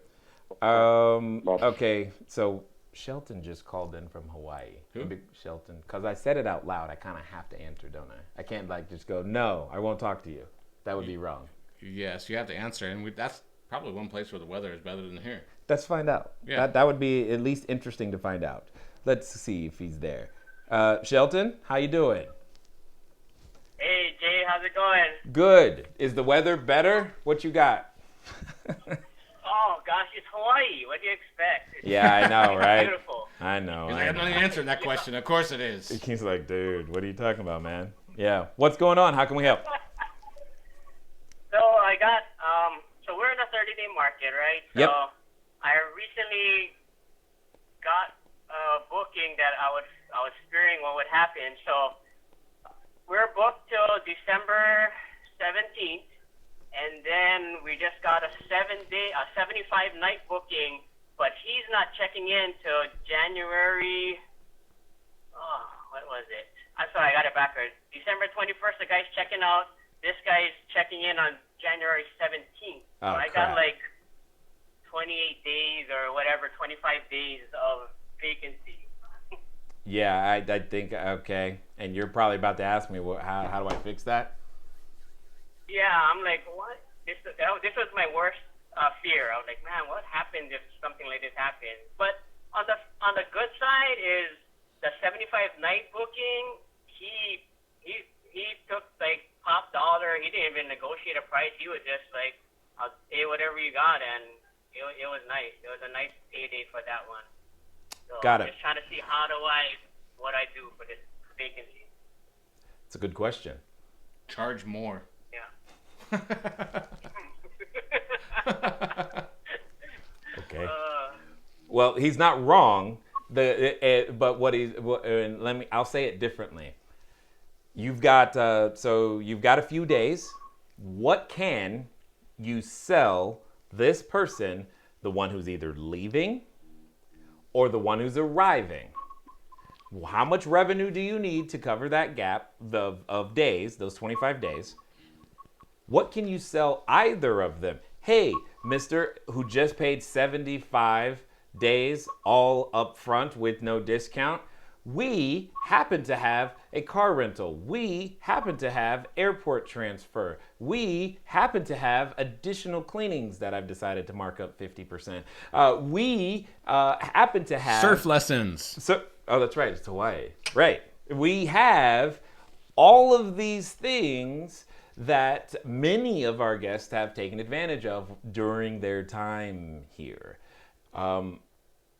Okay, so Shelton just called in from Hawaii. Who? Big Shelton. Because I said it out loud. I kind of have to answer, don't I? I can't just go, no, I won't talk to you. That would be wrong. Yes, you have to answer. And that's probably one place where the weather is better than here. Let's find out. Yeah. That would be at least interesting to find out. Let's see if he's there. Shelton, how you doing? Hey, Jay, how's it going? Good. Is the weather better? What you got? Oh, gosh, it's Hawaii. What do you expect? Yeah, I know, right? Beautiful. I know. I'm not answering that question. Of course it is. He's like, dude, what are you talking about, man? Yeah. What's going on? How can we help? So I got, so we're in a 30-day market, right? Yep. So I recently got a booking that I was fearing what would happen. So we're booked till December 17th, and then we just got a 75-night booking, but he's not checking in till January. Oh, what was it? I'm sorry, I got it backwards. December 21st, the guy's checking out. This guy's checking in on January 17th. So I got like 28 days or whatever, 25 days of vacancy. Yeah, I think, okay. And you're probably about to ask me, how do I fix that? Yeah, I'm like, what? This was my worst fear. I was like, man, what happens if something like this happens? But on the good side is the 75-night booking. He took like top dollar. He didn't even negotiate a price. He was just like, I'll pay whatever you got, and it was nice. It was a nice payday for that one. So Got it. I'm just trying to see what I do for this vacancy. It's a good question. Charge more. Yeah. Okay. Well, he's not wrong. But I'll say it differently. You've got a few days. What can you sell this person, the one who's either leaving or the one who's arriving? How much revenue do you need to cover that gap of days, those 25 days? What can you sell either of them? Hey, Mr. who just paid 75 days all up front with no discount, we happen to have a car rental. We happen to have airport transfer. We happen to have additional cleanings that I've decided to mark up 50%. We happen to have surf lessons. Oh, that's right. It's Hawaii. Right. We have all of these things that many of our guests have taken advantage of during their time here.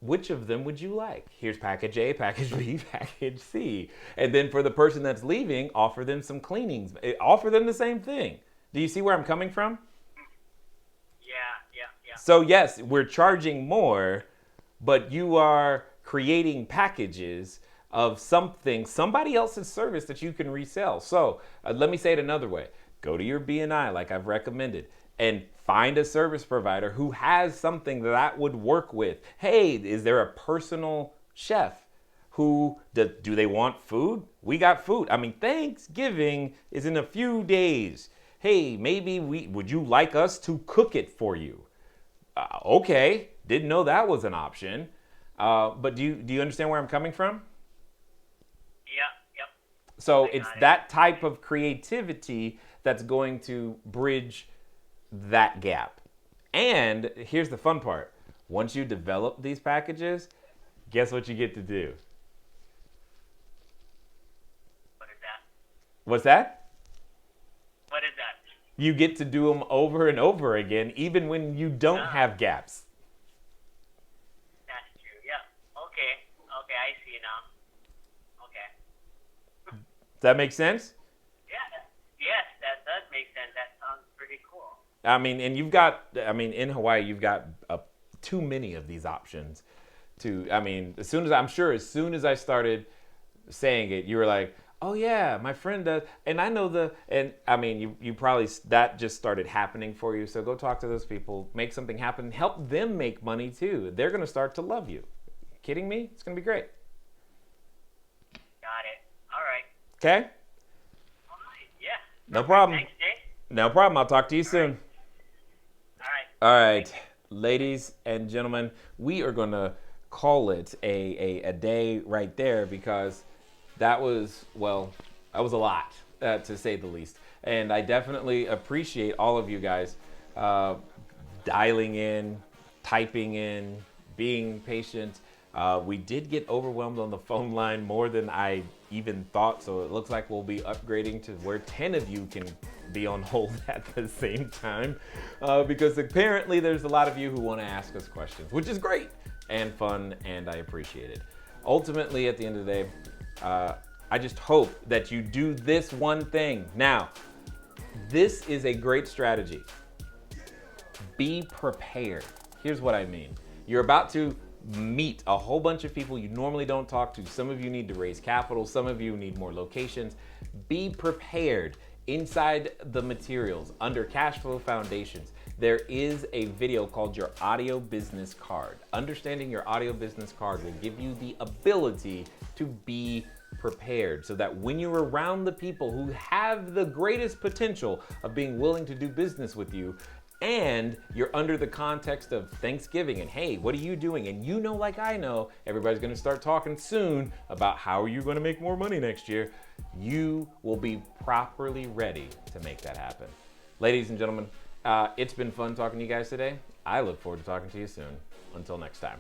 Which of them would you like? Here's package A, package B, package C. And then for the person that's leaving, offer them some cleanings. Offer them the same thing. Do you see where I'm coming from? Yeah. So yes, we're charging more, but you are creating packages of somebody else's service that you can resell. So let me say it another way. Go to your BNI like I've recommended and find a service provider who has something that would work with. Hey, is there a personal chef who do they want food? We got food. I mean, Thanksgiving is in a few days. Hey, maybe would you like us to cook it for you? Okay, didn't know that was an option. But do you understand where I'm coming from? Yep. So it's that type of creativity that's going to bridge that gap. And here's the fun part. Once you develop these packages, guess what you get to do? What is that? What's that? What is that? You get to do them over and over again, even when you don't have gaps. That's true. Yeah. Okay, I see now. Okay. Does that make sense? Yes, that does make sense. That sounds pretty cool. I mean, and in Hawaii, you've got too many of these options. As soon as I started saying it, you were like, oh yeah, my friend does. And I know you probably, that just started happening for you. So go talk to those people, make something happen, help them make money too. They're going to start to love you. Kidding me? It's going to be great. Got it. All right. Okay? Yeah. No problem. Thanks, Jay. No problem. I'll talk to you soon. All right. Ladies and gentlemen, we are going to call it a day right there because that was a lot, to say the least. And I definitely appreciate all of you guys dialing in, typing in, being patient. We did get overwhelmed on the phone line more than I even thought, so it looks like we'll be upgrading to where 10 of you can be on hold at the same time, because apparently there's a lot of you who want to ask us questions, which is great and fun, and I appreciate it. Ultimately, at the end of the day, I just hope that you do this one thing. Now, this is a great strategy. Be prepared. Here's what I mean. You're about to meet a whole bunch of people you normally don't talk to. Some of you need to raise capital. Some of you need more locations. Be prepared. Inside the materials, under Cash Flow Foundations, there is a video called Your Audio Business Card. Understanding your audio business card will give you the ability to be prepared so that when you're around the people who have the greatest potential of being willing to do business with you, and you're under the context of Thanksgiving and hey, what are you doing? And you know, like I know, everybody's gonna start talking soon about how are you gonna make more money next year. You will be properly ready to make that happen. Ladies and gentlemen, it's been fun talking to you guys today. I look forward to talking to you soon. Until next time.